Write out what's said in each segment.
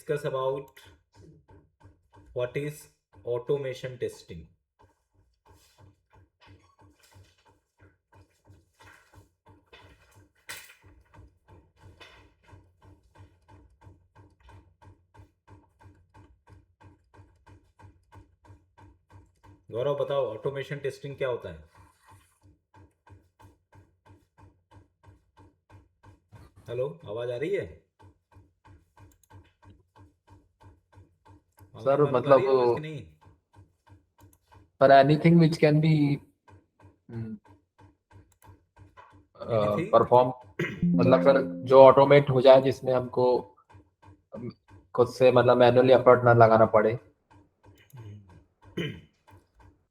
discuss about what is automation testing. गौरव बताओ automation testing क्या होता है? हेलो, आवाज आ रही है? सर ऑनलाइन वालों को आ रही है आवाज कि नहीं? पर anything which can be Anything? Perform, मतलब सर जो ऑटोमेट हो जाए, जिसमें हमको खुद से मतलब मैनुअली एफर्ट ना लगाना पड़े.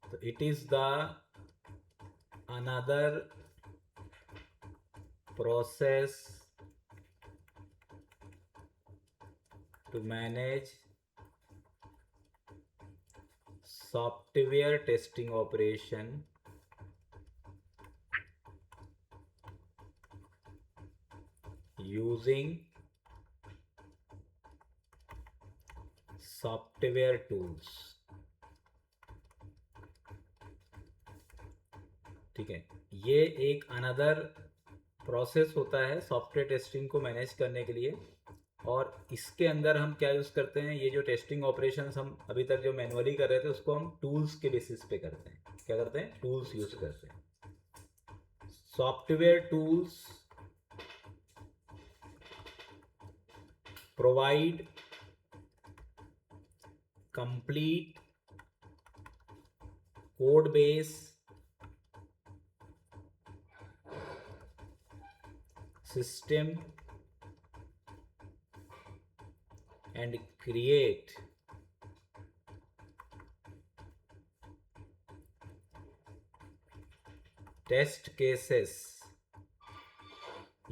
So it is the another process to manage software testing operation using software tools. ठीक है, ये एक अनदर प्रोसेस होता है सॉफ्टवेयर टेस्टिंग को मैनेज करने के लिए, और इसके अंदर हम क्या यूज़ करते हैं, ये जो टेस्टिंग ऑपरेशंस हम अभी तक जो मैनुअली कर रहे थे उसको हम टूल्स के बेसिस पे करते हैं. क्या करते हैं? टूल्स यूज करते हैं. Software tools provide complete code base system and create test cases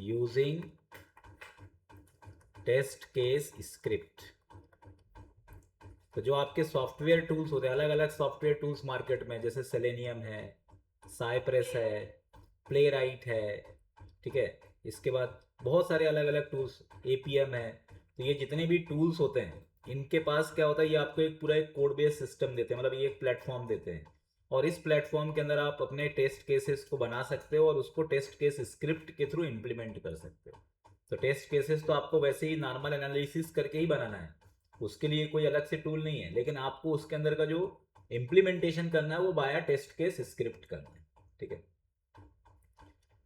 using test case script. तो जो आपके सॉफ्टवेयर टूल्स होते हैं, अलग अलग सॉफ्टवेयर टूल्स मार्केट में, जैसे सेलेनियम है, साइप्रेस है, प्लेराइट है, ठीक है, इसके बाद बहुत सारे अलग अलग टूल्स, एपीएम है. तो ये जितने भी टूल्स होते हैं इनके पास क्या होता है, ये आपको एक पूरा एक कोड बेस्ड सिस्टम देते हैं, मतलब ये एक प्लेटफॉर्म देते हैं, और इस प्लेटफॉर्म के अंदर आप अपने टेस्ट केसेस को बना सकते हो और उसको टेस्ट केस स्क्रिप्ट के थ्रू इम्प्लीमेंट कर सकते हो. तो टेस्ट केसेस तो आपको वैसे ही नॉर्मल एनालिसिस करके ही बनाना है, उसके लिए कोई अलग से टूल नहीं है, लेकिन आपको उसके अंदर का जो इम्प्लीमेंटेशन करना है वो बाया टेस्ट केस स्क्रिप्ट करना है. ठीक है,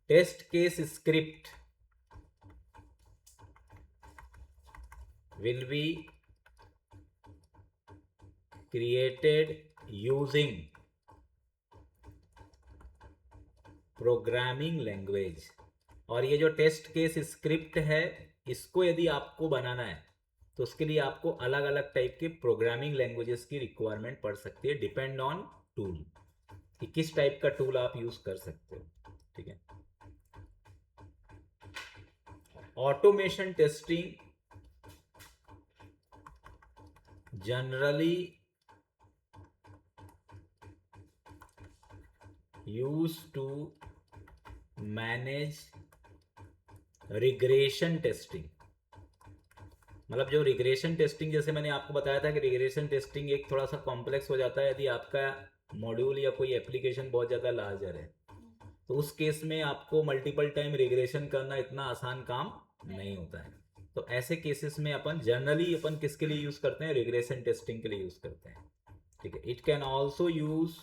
test case script will be created using programming language. और ये जो टेस्ट केस स्क्रिप्ट है इसको यदि आपको बनाना है तो उसके लिए आपको अलग अलग टाइप के प्रोग्रामिंग लैंग्वेजेस की रिक्वायरमेंट पड़ सकती है, डिपेंड ऑन टूल, कि किस टाइप का टूल आप यूज कर सकते हो. ठीक है, automation testing generally used to manage regression testing. मतलब जो रिग्रेशन टेस्टिंग, जैसे मैंने आपको बताया था कि रिग्रेशन टेस्टिंग एक थोड़ा सा कॉम्प्लेक्स हो जाता है यदि आपका मॉड्यूल या कोई एप्लीकेशन बहुत ज़्यादा लार्जर है, तो उस केस में आपको मल्टीपल टाइम रिग्रेशन करना इतना आसान काम नहीं होता है. तो ऐसे केसेस में अपन जनरली किसके लिए यूज़ करते हैं? रिग्रेशन टेस्टिंग के लिए यूज़ करते हैं. ठीक है, it can also use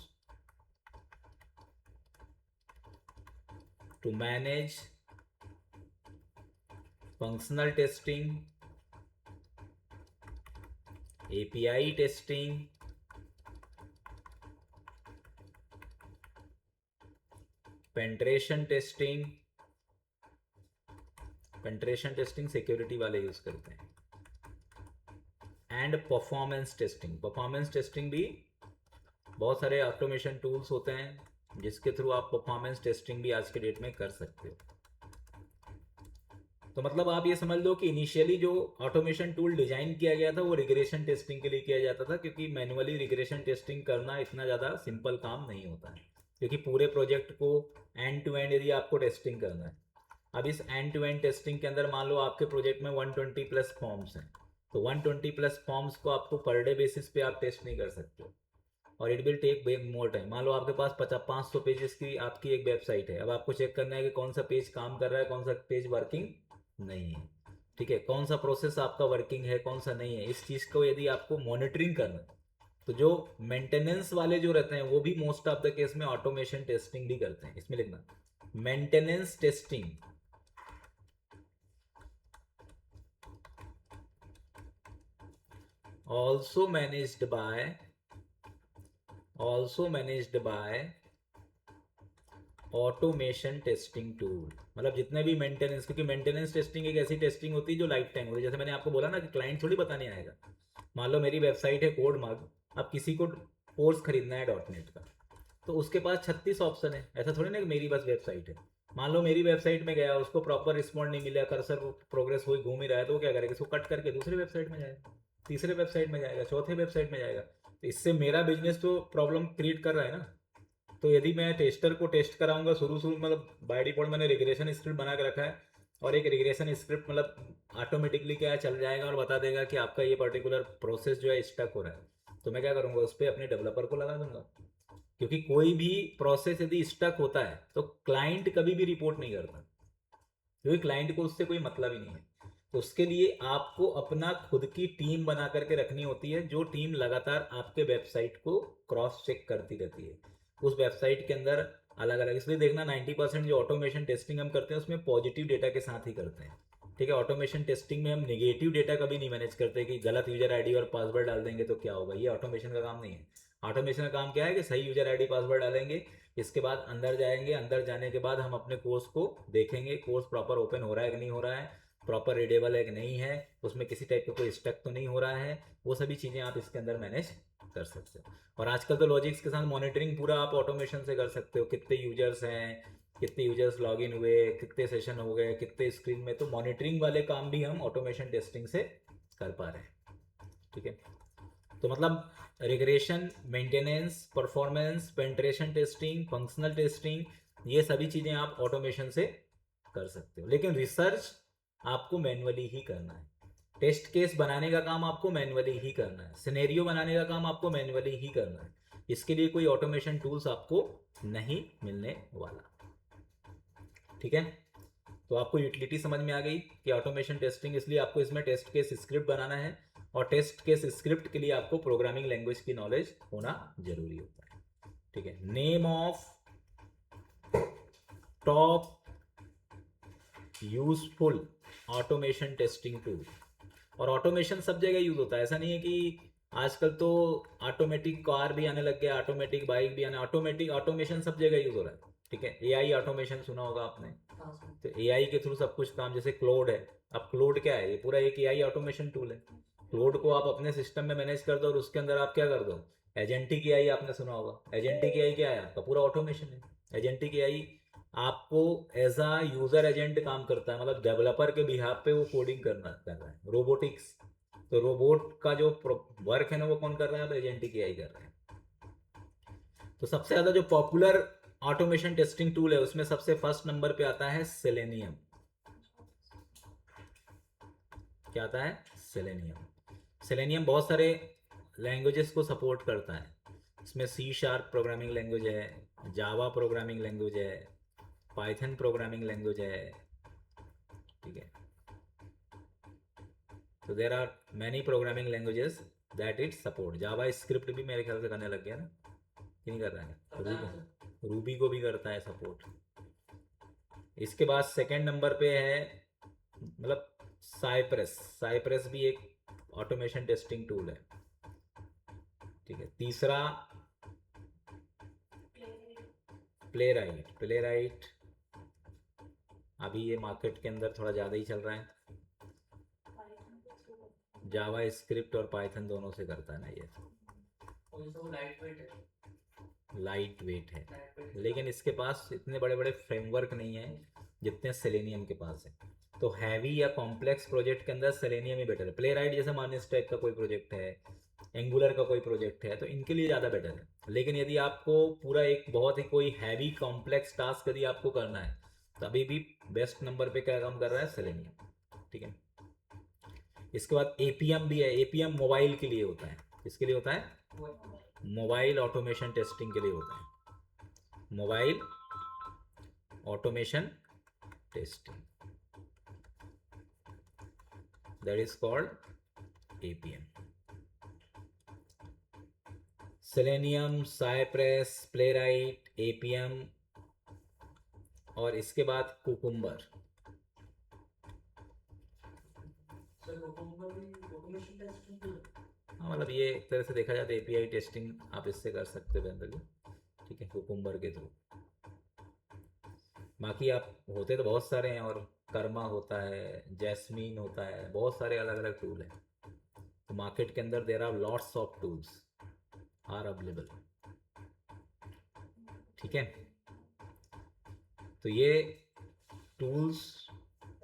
to manage functional testing, API testing, penetration testing. penetration testing security वाले यूज करते हैं. And performance testing. Performance testing भी बहुत सारे ऑटोमेशन टूल्स होते हैं जिसके थ्रू आप परफॉर्मेंस टेस्टिंग भी आज के डेट में कर सकते हो. तो मतलब आप ये समझ लो कि इनिशियली जो ऑटोमेशन टूल डिजाइन किया गया था वो रिग्रेशन टेस्टिंग के लिए किया जाता था, क्योंकि मैन्युअली रिग्रेशन टेस्टिंग करना इतना ज़्यादा सिंपल काम नहीं होता है, क्योंकि पूरे प्रोजेक्ट को एंड टू एंड यदि आपको टेस्टिंग करना है. अब इस एंड टू एंड टेस्टिंग के अंदर मान लो आपके प्रोजेक्ट में 120 प्लस फॉर्म्स हैं, तो 120 प्लस फॉर्म्स को आपको पर डे बेसिस पे आप टेस्ट नहीं कर सकते और it will take more time. मान लो आपके पास 500 पेजेस की आपकी एक वेबसाइट है, अब आपको चेक करना है कि कौन सा पेज काम कर रहा है, कौन सा पेज वर्किंग नहीं है, ठीक है, कौन सा प्रोसेस आपका वर्किंग है, कौन सा नहीं है। इस चीज़ को यदि आपको मॉनिटरिंग करना है तो जो मेंटेनेंस वाले जो रहते हैं वो भी मोस्ट ऑफ द केस में ऑटोमेशन टेस्टिंग भी करते हैं। इसमें लिखना maintenance testing also managed by automation testing tool. मतलब जितने भी मेंटेनेंस, क्योंकि मेंटेनेंस टेस्टिंग एक ऐसी टेस्टिंग होती है जो लाइफ टाइम होती है। जैसे मैंने आपको बोला ना कि क्लाइंट थोड़ी बताने आएगा। मान लो मेरी वेबसाइट है कोड मार्ग, अब किसी को कोर्स खरीदना है .NET का, तो उसके पास 36 ऑप्शन है। ऐसा थोड़ी ना कि मेरी बस वेबसाइट है। मान लो मेरी वेबसाइट में गया, उसको प्रॉपर रिस्पॉन्ड नहीं मिला, कर्सर प्रोग्रेस हुई घूम ही रहा है, तो वो क्या करेगा, इसको कट करके दूसरी वेबसाइट में जाएगा, तीसरे वेबसाइट में जाएगा, चौथे वेबसाइट में जाएगा। तो इससे मेरा बिजनेस तो प्रॉब्लम क्रिएट कर रहा है ना। तो यदि मैं टेस्टर को टेस्ट कराऊंगा शुरू मतलब बाय डिफॉल्ट मैंने रिग्रेशन स्क्रिप्ट बना के रखा है, और एक रिग्रेशन स्क्रिप्ट मतलब ऑटोमेटिकली क्या है चल जाएगा और बता देगा कि आपका ये पर्टिकुलर प्रोसेस जो है स्टक हो रहा है। तो मैं क्या करूँगा, उस पर अपने डेवलपर को लगा दूंगा, क्योंकि कोई भी प्रोसेस यदि स्टक होता है तो क्लाइंट कभी भी रिपोर्ट नहीं करता, क्योंकि क्लाइंट को उससे कोई मतलब ही नहीं है। तो उसके लिए आपको अपना खुद की टीम बना करके रखनी होती है, जो टीम लगातार आपके वेबसाइट को क्रॉस चेक करती रहती है। उस वेबसाइट के अंदर अलग अलग, इसलिए देखना 90% जो ऑटोमेशन टेस्टिंग हम करते हैं उसमें पॉजिटिव डेटा के साथ ही करते हैं, ठीक है। ऑटोमेशन टेस्टिंग में हम नेगेटिव डेटा कभी नहीं मैनेज करते कि गलत यूजर आईडी और पासवर्ड डाल देंगे तो क्या होगा। ये ऑटोमेशन का काम नहीं है। ऑटोमेशन का काम क्या है कि सही यूजर आईडी पासवर्ड डालेंगे, इसके बाद अंदर जाएंगे, अंदर जाने के बाद हम अपने कोर्स को देखेंगे, कोर्स प्रॉपर ओपन हो रहा है कि नहीं हो रहा है, प्रॉपर रीडेबल है कि नहीं है, उसमें किसी टाइप का कोई स्टक तो नहीं हो रहा है। वो सभी चीज़ें आप इसके अंदर मैनेज कर सकते हो। और आजकल तो लॉजिक्स के साथ मॉनिटरिंग पूरा आप ऑटोमेशन से कर सकते हो, कितने यूजर्स हैं, कितने यूजर्स लॉग इन हुए, कितने सेशन हो गए, कितने स्क्रीन में, तो मॉनिटरिंग वाले काम भी हम ऑटोमेशन टेस्टिंग से कर पा रहे हैं, ठीक है। तो मतलब regression, maintenance, performance, penetration testing, functional testing, ये सभी चीज़ें आप ऑटोमेशन से कर सकते हो, लेकिन रिसर्च आपको मैन्युअली ही करना है। टेस्ट केस बनाने का काम आपको मैन्युअली ही करना है, सिनेरियो बनाने का काम आपको मैन्युअली ही करना है। इसके लिए कोई ऑटोमेशन टूल्स आपको नहीं मिलने वाला, ठीक है। तो आपको यूटिलिटी समझ में आ गई कि ऑटोमेशन टेस्टिंग, इसलिए आपको इसमें टेस्ट केस स्क्रिप्ट बनाना है, और टेस्ट केस स्क्रिप्ट के लिए आपको प्रोग्रामिंग लैंग्वेज की नॉलेज होना जरूरी होता है, ठीक है। Name of top useful automation testing tool. और ऑटोमेशन सब जगह यूज होता है, ऐसा नहीं है कि आजकल तो ऑटोमेटिक कार भी आने लग गया, ऑटोमेटिक बाइक भी आने, ऑटोमेटिक ऑटोमेशन सब जगह यूज हो रहा है, ठीक है। एआई ऑटोमेशन सुना होगा आपने, तो एआई के थ्रू सब कुछ काम, जैसे क्लोड है। अब क्लोड क्या है, ये पूरा एक एआई ऑटोमेशन टूल है। क्लोड को आप अपने सिस्टम में मैनेज कर दो और उसके अंदर आप क्या कर दो, एजेंटिक एआई आपने सुना होगा। एजेंटिक एआई क्या है, आपका पूरा ऑटोमेशन है। एजेंटिक एआई आपको एज अ यूजर एजेंट काम करता है, मतलब डेवलपर के बिहाफ पे वो कोडिंग कर रहा है। रोबोटिक्स, तो रोबोट का जो वर्क है ना वो कौन कर रहा है, तो एजेंटिक एआई कर रहा है। तो सबसे ज्यादा जो पॉपुलर ऑटोमेशन टेस्टिंग टूल है उसमें सबसे फर्स्ट नंबर पे आता है सेलेनियम। क्या आता है, सेलेनियम। सेलेनियम बहुत सारे लैंग्वेजेस को सपोर्ट करता है। इसमें C# प्रोग्रामिंग लैंग्वेज है, जावा प्रोग्रामिंग लैंग्वेज है, पाइथन प्रोग्रामिंग लैंग्वेज है, ठीक है। तो there are many programming languages that it support. JavaScript भी मेरे ख्याल से करने लग गया ना, कि नहीं कर रहा है, रूबी को भी करता है सपोर्ट। इसके बाद सेकंड नंबर पे है मतलब साइप्रस। साइप्रस भी एक ऑटोमेशन टेस्टिंग टूल है, ठीक है। तीसरा प्लेराइट। प्लेराइट अभी ये मार्केट के अंदर थोड़ा ज़्यादा ही चल रहा है, जावा स्क्रिप्ट और पाइथन दोनों से करता है ना ये। लाइट वेट है, लेकिन इसके पास इतने बड़े बड़े फ्रेमवर्क नहीं है जितने सेलेनियम के पास है। तो हैवी या कॉम्प्लेक्स प्रोजेक्ट के अंदर सेलेनियम ही बेटर है। प्लेराइट जैसे मान स्टैक का कोई प्रोजेक्ट है, एंगुलर का कोई प्रोजेक्ट है, तो इनके लिए ज़्यादा बेटर है। लेकिन यदि आपको पूरा एक बहुत ही कोई हैवी कॉम्प्लेक्स टास्क यदि आपको करना है, तभी भी बेस्ट नंबर पे क्या काम कर रहा है, सेलेनियम, ठीक है। इसके बाद एपीएम भी है। एपीएम मोबाइल के लिए होता है। किसके लिए होता है? मोबाइल ऑटोमेशन टेस्टिंग के लिए होता है। Mobile automation testing, that is called APM. Selenium, Cypress, playwright, APM, और इसके बाद कुकुम्बर। हाँ, मतलब ये एक तरह से देखा जाए तो एपीआई टेस्टिंग आप इससे कर सकते हो जनरली, ठीक है, कुकुम्बर के थ्रू। बाकी आप होते तो बहुत सारे हैं, और कर्मा होता है, जैस्मीन होता है, बहुत सारे अलग अलग टूल हैं। तो मार्केट के अंदर there are lots of tools are available, ठीक है। तो ये टूल्स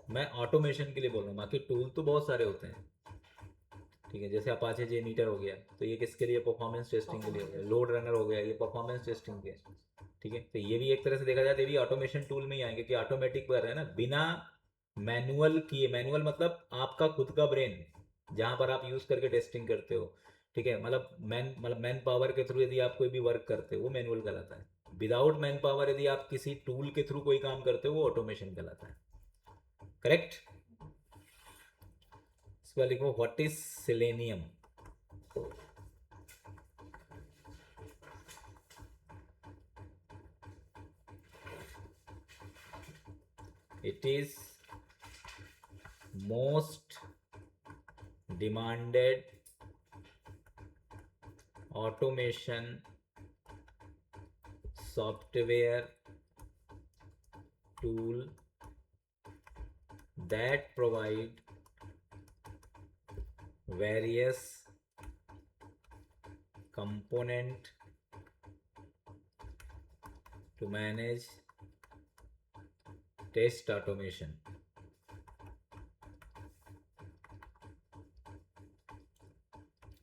मैं ऑटोमेशन के लिए बोल रहा हूँ, बाकी टूल तो बहुत सारे होते हैं, ठीक है। जैसे अपाचे जेमीटर हो गया, तो ये किसके लिए? परफॉर्मेंस टेस्टिंग के लिए हो गया। लोड रनर हो गया, ये परफॉर्मेंस टेस्टिंग के, ठीक है। तो ये भी एक तरह से देखा जाए तो ये भी ऑटोमेशन टूल में ही आएंगे, कि ऑटोमेटिक कर रहे हैं ना, बिना मैनुअल किए। मैनुअल मतलब आपका खुद का ब्रेन, जहाँ पर आप यूज करके टेस्टिंग करते हो, ठीक है। मतलब मैन पावर के थ्रू यदि आप कोई भी वर्क करते हो वो मैनुअल कहलाता है। विदाउट मैन पावर यदि आप किसी टूल के थ्रू कोई काम करते हो वो ऑटोमेशन कहलाता है, करेक्ट। इसके बाद लिखो what is selenium. It is most demanded automation software tool that provide various component to manage test automation.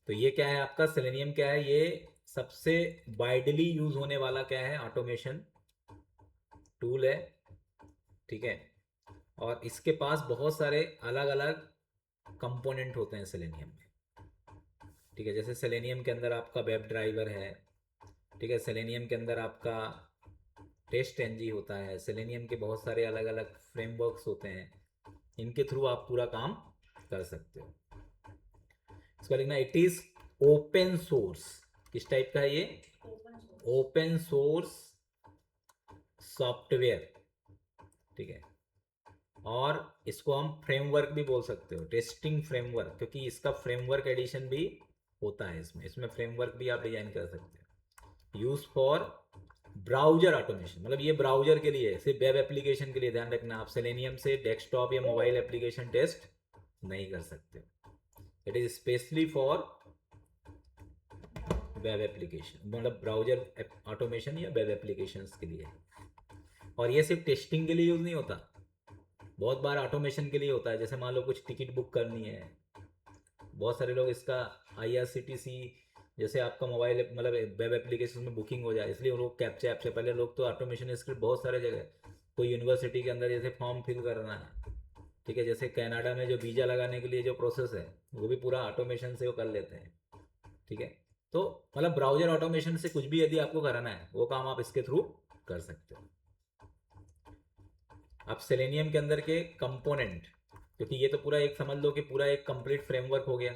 तो ये क्या है आपका सेलेनियम? क्या है ये? सबसे वाइडली यूज होने वाला क्या है? ऑटोमेशन टूल है, ठीक है। और इसके पास बहुत सारे अलग अलग कंपोनेंट होते हैं सेलेनियम में, ठीक है। जैसे सेलेनियम के अंदर आपका वेब ड्राइवर है, ठीक है। सेलेनियम के अंदर आपका टेस्ट एनजी होता है। सेलेनियम के बहुत सारे अलग अलग फ्रेमवर्क्स होते हैं, इनके थ्रू आप पूरा काम कर सकते हो। इसका लिखना इट इज ओपन सोर्स। किस टाइप का है ये? ओपन सोर्स सॉफ्टवेयर, ठीक है। और इसको हम फ्रेमवर्क भी बोल सकते हो, टेस्टिंग फ्रेमवर्क, क्योंकि इसका फ्रेमवर्क एडिशन भी होता है। इसमें फ्रेमवर्क भी आप डिजाइन कर सकते हो। यूज फॉर ब्राउजर ऑटोमेशन, मतलब ये ब्राउजर के लिए, सिर्फ वेब एप्लीकेशन के लिए। ध्यान रखना, आप सेलेनियम से डेस्कटॉप या मोबाइल एप्लीकेशन टेस्ट नहीं कर सकते। It is specially for web application, मतलब ब्राउजर ऑटोमेशन या वेब एप्लीकेशंस के लिए। और ये सिर्फ टेस्टिंग के लिए यूज नहीं होता, बहुत बार ऑटोमेशन के लिए होता है। जैसे मान लो कुछ टिकट बुक करनी है, बहुत सारे लोग इसका IRCTC जैसे आपका मोबाइल मतलब वेब एप्लीकेशन में बुकिंग हो जाए, इसलिए लोग कैप्चा ऐप से पहले लोग तो ऑटोमेशन स्क्रिप्ट बहुत सारे जगह, कोई यूनिवर्सिटी के अंदर जैसे फॉर्म फिल करना है, ठीक है। जैसे कनाडा में जो वीज़ा लगाने के लिए जो प्रोसेस है वो भी पूरा ऑटोमेशन से वो कर लेते हैं, ठीक है। तो मतलब ब्राउजर ऑटोमेशन से कुछ भी यदि आपको कराना है वो काम आप इसके थ्रू कर सकते हो। अब सेलेनियम के अंदर के कंपोनेंट, क्योंकि ये तो पूरा एक समझ लो कि पूरा एक कंप्लीट फ्रेमवर्क हो गया,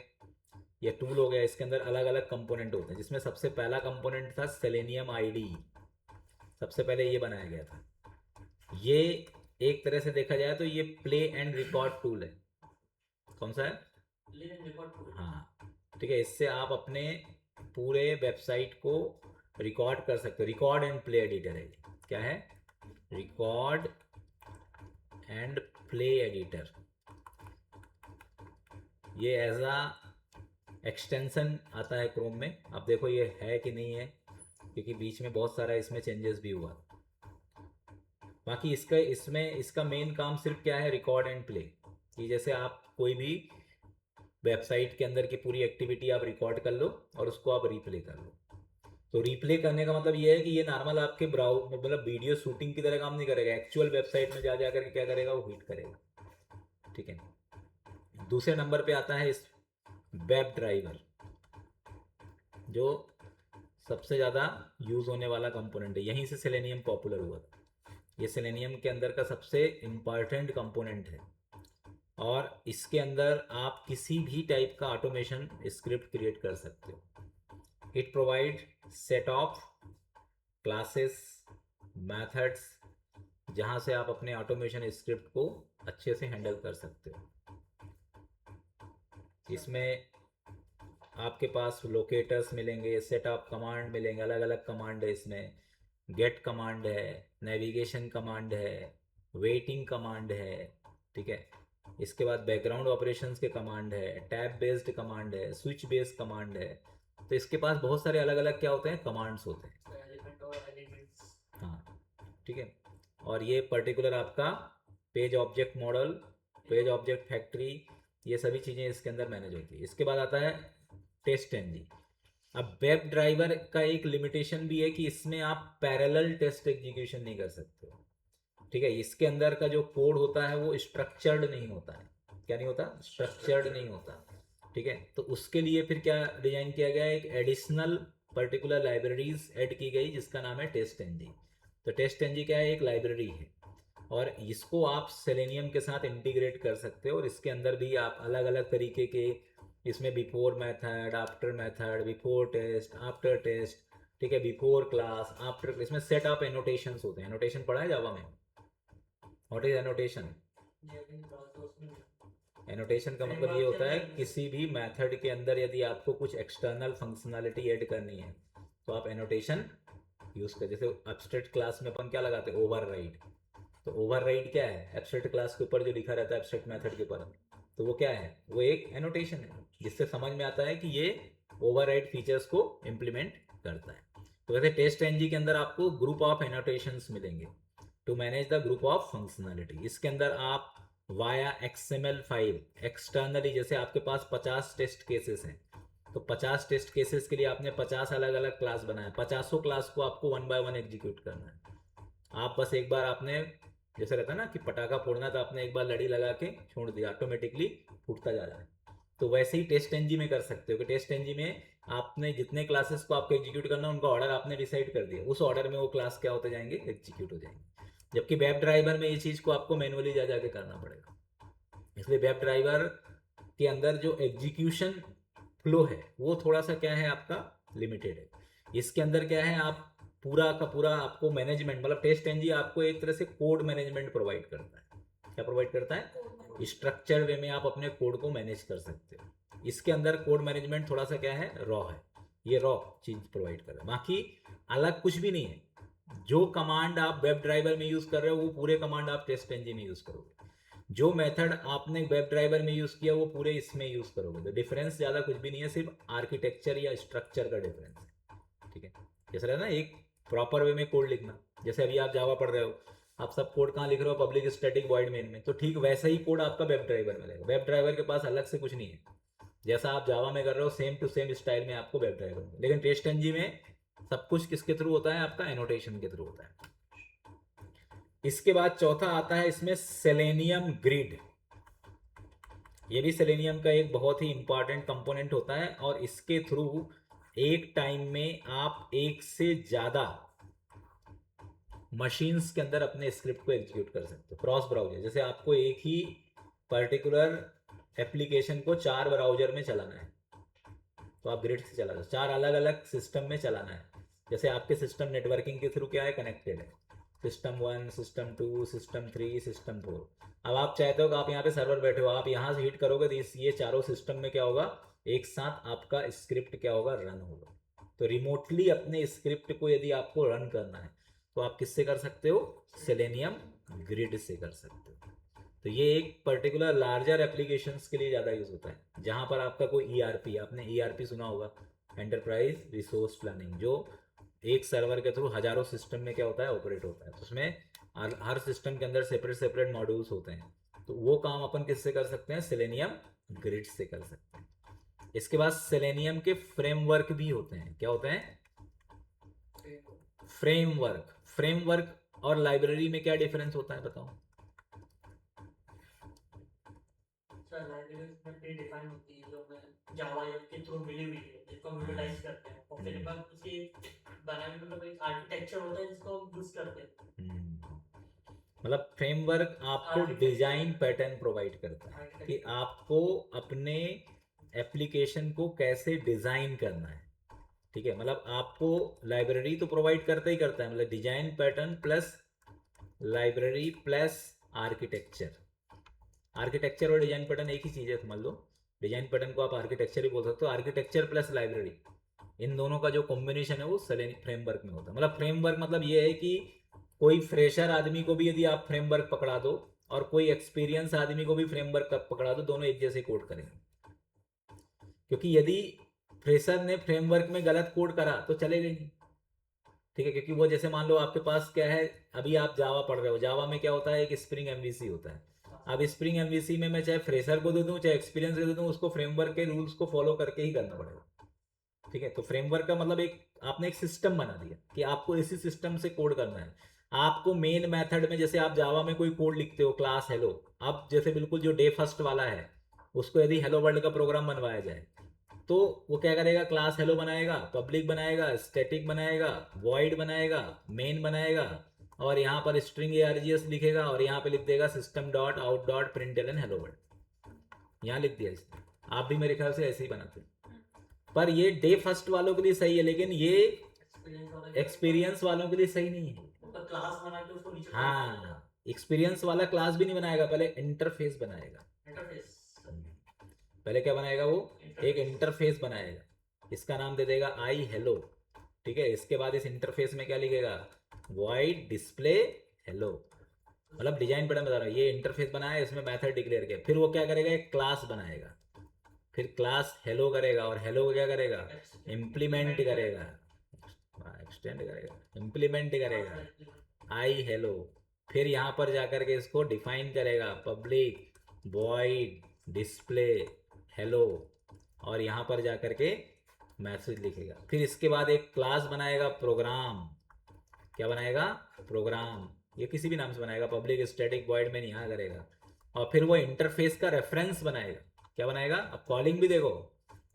ये टूल हो गया। इसके अंदर अलग अलग कंपोनेंट होते हैं, जिसमें सबसे पहला कंपोनेंट था सेलेनियम ID। सबसे पहले ये बनाया गया था। ये एक तरह से देखा जाए तो ये प्ले एंड रिकॉर्ड टूल है। कौन सा है? प्ले एंड रिकॉर्ड टूल, हाँ, ठीक है। इससे आप अपने पूरे वेबसाइट को रिकॉर्ड कर सकते हो। रिकॉर्ड एंड प्ले एडिटर है। क्या है? Record and play editor. ये एज आ एक्सटेंशन आता है क्रोम में। अब देखो ये है कि नहीं है, क्योंकि बीच में बहुत सारा इसमें चेंजेस भी हुआ। बाकी इसका मेन काम सिर्फ क्या है? Record and play. कि जैसे आप कोई भी वेबसाइट के अंदर की पूरी एक्टिविटी आप रिकॉर्ड कर लो और उसको आप रिप्ले कर लो। तो रिप्ले करने का मतलब ये है कि ये नॉर्मल आपके मतलब वीडियो शूटिंग की तरह काम नहीं करेगा। एक्चुअल वेबसाइट में जा करके क्या करेगा? वो हिट करेगा, ठीक है। दूसरे नंबर पे आता है इस वेब ड्राइवर, जो सबसे ज़्यादा यूज़ होने वाला कंपोनेंट है। यहीं से सेलेनियम पॉपुलर हुआ था। ये सेलेनियम के अंदर का सबसे इम्पॉर्टेंट कंपोनेंट है, और इसके अंदर आप किसी भी टाइप का ऑटोमेशन स्क्रिप्ट क्रिएट कर सकते हो। It provide set of classes, methods, जहाँ से आप अपने ऑटोमेशन स्क्रिप्ट को अच्छे से हैंडल कर सकते हो। इसमें आपके पास लोकेटर्स मिलेंगे, सेट ऑफ कमांड मिलेंगे, अलग अलग कमांड है इसमें। गेट कमांड है, नेविगेशन कमांड है, वेटिंग कमांड है, ठीक है। इसके बाद बैकग्राउंड ऑपरेशंस के कमांड है, टैब बेस्ड कमांड है, स्विच बेस्ड कमांड है। तो इसके पास बहुत सारे अलग अलग क्या होते हैं, कमांड्स होते हैं। हाँ, ठीक है। और ये पर्टिकुलर आपका page object model, page object factory, ये सभी चीज़ें इसके अंदर मैनेज होती है। इसके बाद आता है टेस्ट एनजी। अब वेब ड्राइवर का एक लिमिटेशन भी है कि इसमें आप पैरेलल टेस्ट एग्जीक्यूशन नहीं कर सकते, ठीक है। इसके अंदर का जो कोड होता है वो स्ट्रक्चर्ड नहीं होता है। क्या नहीं होता? स्ट्रक्चर्ड नहीं होता, ठीक है। तो उसके लिए फिर क्या डिजाइन किया गया, एक एडिशनल पर्टिकुलर लाइब्रेरीज ऐड की गई जिसका नाम है टेस्ट एनजी। तो टेस्ट एनजी क्या है, एक लाइब्रेरी है, और इसको आप सेलेनियम के साथ इंटीग्रेट कर सकते हो। और इसके अंदर भी आप अलग अलग तरीके के, इसमें before method, after method, before test, after test, ठीक है, बिफोर क्लास, आफ्टर, इसमें सेट ऑफ एनोटेशंस होते हैं। एनोटेशन पढ़ा है जावा में? What is annotation? एनोटेशन का मतलब ये होता है किसी भी मेथड के अंदर यदि आपको कुछ एक्सटर्नल फंक्शनैलिटी ऐड करनी है तो आप एनोटेशन यूज कर। जैसे एब्स्ट्रैक्ट क्लास में अपन क्या लगाते हैं, ओवरराइड। तो ओवरराइड क्या है, एब्स्ट्रैक्ट क्लास के ऊपर जो लिखा रहता है एब्स्ट्रैक्ट मेथड के ऊपर, तो वो क्या है, वो एक एनोटेशन है जिससे समझ में आता है कि ये ओवरराइड फीचर्स को इम्प्लीमेंट करता है। तो वैसे टेस्ट एनजी के अंदर आपको ग्रुप ऑफ एनोटेशंस मिलेंगे to manage the group of functionality. इसके अंदर आप वाया XML फाइल एक्सटर्नली, जैसे आपके पास 50 टेस्ट केसेस हैं, तो 50 टेस्ट केसेस के लिए आपने 50 अलग अलग क्लास बनाए, 50 क्लास को आपको 1 बाय 1 एग्जीक्यूट करना है। आप बस एक बार आपने, जैसे रहता है ना कि पटाखा फोड़ना, तो आपने एक बार लड़ी लगा के छोड़ दिया, ऑटोमेटिकली फूटता जा रहा है। तो वैसे ही टेस्ट एनजी में कर सकते हो कि टेस्ट एनजी में आपने जितने क्लासेस को आपको एग्जीक्यूट करना है उनका ऑर्डर आपने डिसाइड कर दिया, उस ऑर्डर में वो क्लास क्या होते जाएंगे, एग्जीक्यूट हो जाएंगे। जबकि वेब ड्राइवर में ये चीज़ को आपको मैनुअली जा जाके करना पड़ेगा। इसलिए वेब ड्राइवर के अंदर जो एग्जीक्यूशन फ्लो है वो थोड़ा सा क्या है, आपका लिमिटेड है। इसके अंदर क्या है, आप पूरा का पूरा आपको मैनेजमेंट, मतलब टेस्ट एनजी आपको एक तरह से कोड मैनेजमेंट प्रोवाइड करता है। क्या प्रोवाइड करता है? स्ट्रक्चर वे में आप अपने कोड को मैनेज कर सकते हो। इसके अंदर कोड मैनेजमेंट थोड़ा सा क्या है, रॉ है, ये रॉ चीज प्रोवाइड कर रहा है, बाकी अलग कुछ भी नहीं है। जो कमांड आप वेब ड्राइवर में यूज कर रहे हो वो पूरे कमांड आप टेस्ट एनजी में यूज करोगे, जो मेथड आपने वेब ड्राइवर में यूज किया वो पूरे इसमें यूज करोगे। तो डिफरेंस ज्यादा कुछ भी नहीं है, सिर्फ आर्किटेक्चर या स्ट्रक्चर का डिफरेंस है, ठीक है। जैसे रहता है ना एक प्रॉपर वे में कोड लिखना, जैसे अभी आप जावा पढ़ रहे हो, आप सब कोड कहाँ लिख रहे हो, पब्लिक स्टैटिक वॉइड मेन में, तो ठीक वैसा ही कोड आपका वेब ड्राइवर में लगेगा। वेब ड्राइवर के पास अलग से कुछ नहीं है, जैसा आप जावा में कर रहे हो सेम टू सेम स्टाइल में आपको वेब ड्राइवर में। लेकिन टेस्ट एनजी में सब कुछ किसके थ्रू होता है, आपका एनोटेशन के थ्रू होता है। इसके बाद चौथा आता है इसमें सेलेनियम ग्रिड। ये भी सेलेनियम का एक बहुत ही इंपॉर्टेंट कंपोनेंट होता है, और इसके थ्रू एक टाइम में आप एक से ज्यादा मशीन्स के अंदर अपने स्क्रिप्ट को एग्जीक्यूट कर सकते हो क्रॉस ब्राउजर। जैसे आपको एक ही पर्टिकुलर एप्लीकेशन को 4 ब्राउजर में चलाना है तो आप ग्रिड से चला दो, 4 अलग अलग सिस्टम में चलाना है। जैसे आपके सिस्टम नेटवर्किंग के थ्रू क्या है, कनेक्टेड है, सिस्टम 1, सिस्टम 2, सिस्टम 3, सिस्टम 4। अब आप चाहते हो कि आप यहाँ पे सर्वर बैठे हो, आप यहाँ से हिट करोगे तो ये चारों सिस्टम में क्या होगा, एक साथ आपका स्क्रिप्ट क्या होगा, रन होगा। तो रिमोटली अपने स्क्रिप्ट को यदि आपको रन करना है तो आप किससे कर सकते हो, सेलेनियम ग्रिड से कर सकते हो। तो ये एक पर्टिकुलर लार्जर एप्लीकेशंस के लिए ज़्यादा यूज होता है, जहाँ पर आपका कोई ERP, आपने ERP सुना होगा, एंटरप्राइज रिसोर्स प्लानिंग, जो एक सर्वर के थ्रू हजारों सिस्टम में क्या होता है, ऑपरेट होता है। तो उसमें हर सिस्टम के अंदर सेपरेट सेपरेट मॉड्यूल्स होते हैं, तो वो काम अपन किससे कर सकते हैं, सेलेनियम ग्रिड से कर सकते हैं। इसके बाद सेलेनियम के फ्रेमवर्क भी होते हैं। क्या होते हैं? फ्रेमवर्क। फ्रेमवर्क और लाइब्रेरी में क्या डिफरेंस होता है, बताओ। लाइब्रेरीज में प्री डिफाइन होती है जो हमें जावा के थ्रू मिली हुई है, जिसको हम यूटिलाइज करते हैं, और फिर बाद उसकी बनाने में मतलब एक आर्किटेक्चर होता है जिसको हम यूज करते हैं। मतलब फ्रेमवर्क आपको डिजाइन पैटर्न प्रोवाइड करता है कि आपको अपने एप्लीकेशन को कैसे डिजाइन करना है। ठीक है, मतलब आपको लाइब्रेरी तो प्रोवाइड करता ही करता है, मतलब design pattern plus library plus architecture. Architecture और डिजाइन पैटर्न एक ही चीज़ है, समझ लो। डिजाइन पैटर्न को आप आर्किटेक्चर ही बोल सकते हो, आर्किटेक्चर प्लस लाइब्रेरी, इन दोनों का जो कॉम्बिनेशन है वो सेलेनिक फ्रेमवर्क में होता है। मतलब फ्रेमवर्क मतलब ये है कि कोई फ्रेशर आदमी को भी यदि आप फ्रेमवर्क पकड़ा दो और कोई एक्सपीरियंस आदमी को भी फ्रेमवर्क पकड़ा दो, दोनों एक जैसे कोड करेंगे। क्योंकि यदि फ्रेशर ने फ्रेमवर्क में गलत कोड करा तो चलेगा नहीं। ठीक है, क्योंकि वो जैसे मान लो आपके पास क्या है, अभी आप जावा पढ़ रहे हो, जावा में क्या होता है, एक स्प्रिंग एमवीसी होता है। अब स्प्रिंग एमवीसी में मैं चाहे फ्रेशर को दे दूं चाहे एक्सपीरियंस दे दूं, उसको फ्रेमवर्क के रूल्स को फॉलो करके ही करना पड़ेगा। ठीक है, तो फ्रेमवर्क का मतलब एक आपने एक सिस्टम बना दिया कि आपको इसी सिस्टम से कोड करना है। आपको मेन मेथड में, जैसे आप जावा में कोई कोड लिखते हो क्लास हेलो, अब जैसे बिल्कुल जो डे फर्स्ट वाला है उसको यदि हेलो वर्ल्ड का प्रोग्राम बनवाया जाए तो वो क्या करेगा, क्लास हेलो बनाएगा, पब्लिक बनाएगा, स्टैटिक बनाएगा, वॉइड बनाएगा, मेन बनाएगा, और यहाँ पर स्ट्रिंग args लिखेगा और यहाँ पे लिख देगा system dot out dot println hello world. यहाँ लिख दिया इसने। आप भी मेरे ख्याल से ऐसे ही बनाते हैं, पर ये डे फर्स्ट वालों के लिए सही है, लेकिन ये एक्सपीरियंस वालों के लिए सही नहीं है। क्लास बना के उसको नीचे हाँ, एक्सपीरियंस वाला क्लास भी नहीं बनाएगा, पहले इंटरफेस बनाएगा। इंटरफेस पहले क्या बनाएगा, वो एक इंटरफेस बनाएगा, इसका नाम दे देगा आई हेलो। ठीक है, इसके बाद इस इंटरफेस में क्या लिखेगा, वॉइड डिस्प्ले हेलो। मतलब डिजाइन पैटर्न बता रहा हूँ, ये इंटरफेस बनाया, इसमें मेथड डिक्लेयर किया, फिर वो क्या करेगा, एक क्लास बनाएगा, फिर क्लास हेलो करेगा, और हेलो क्या करेगा, इम्प्लीमेंट करेगा, एक्सटेंड करेगा, इम्प्लीमेंट करेगा आई हेलो। फिर यहाँ पर जाकर के इसको डिफाइन करेगा, पब्लिक वॉइड डिस्प्ले हेलो, और यहाँ पर जाकर के मैसेज लिखेगा। फिर इसके बाद एक क्लास बनाएगा प्रोग्राम। क्या बनाएगा, प्रोग्राम, ये किसी भी नाम से बनाएगा, पब्लिक स्टैटिक वॉइड में यहाँ करेगा। और फिर वो इंटरफेस का रेफरेंस बनाएगा। क्या बनाएगा, अब कॉलिंग भी देखो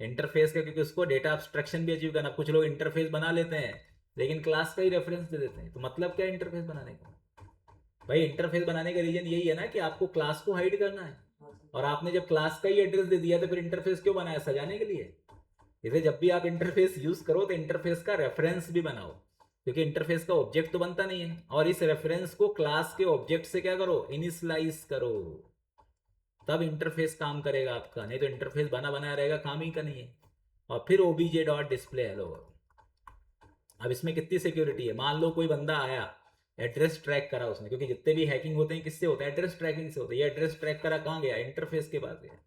इंटरफेस का, क्योंकि उसको डेटा एब्स्ट्रैक्शन भी अचीव करना। कुछ लोग इंटरफेस बना लेते हैं लेकिन क्लास का ही रेफरेंस दे देते हैं, तो मतलब क्या इंटरफेस बनाने का, भाई इंटरफेस बनाने का रीजन यही है ना कि आपको क्लास को हाइड करना है, और आपने जब क्लास का ही एड्रेस दे दिया तो फिर इंटरफेस क्यों बनाया, सजाने के लिए। इसे जब भी आप इंटरफेस यूज करो तो इंटरफेस का रेफरेंस भी बनाओ, क्योंकि इंटरफेस का ऑब्जेक्ट तो बनता नहीं है, और इस रेफरेंस को क्लास के ऑब्जेक्ट से क्या करो, इनिशियलाइज करो, तब इंटरफेस काम करेगा आपका, नहीं तो इंटरफेस बना बनाया रहेगा, काम ही का नहीं है। और फिर obj डॉट डिस्प्ले हेलो। अब इसमें कितनी सिक्योरिटी है, मान लो कोई बंदा आया, एड्रेस ट्रैक करा उसने, क्योंकि जितने भी हैकिंग होते हैं किससे होते हैं, एड्रेस ट्रैकिंग से होते हैं। ये एड्रेस ट्रैक करा कहाँ गया, इंटरफेस के पास गया।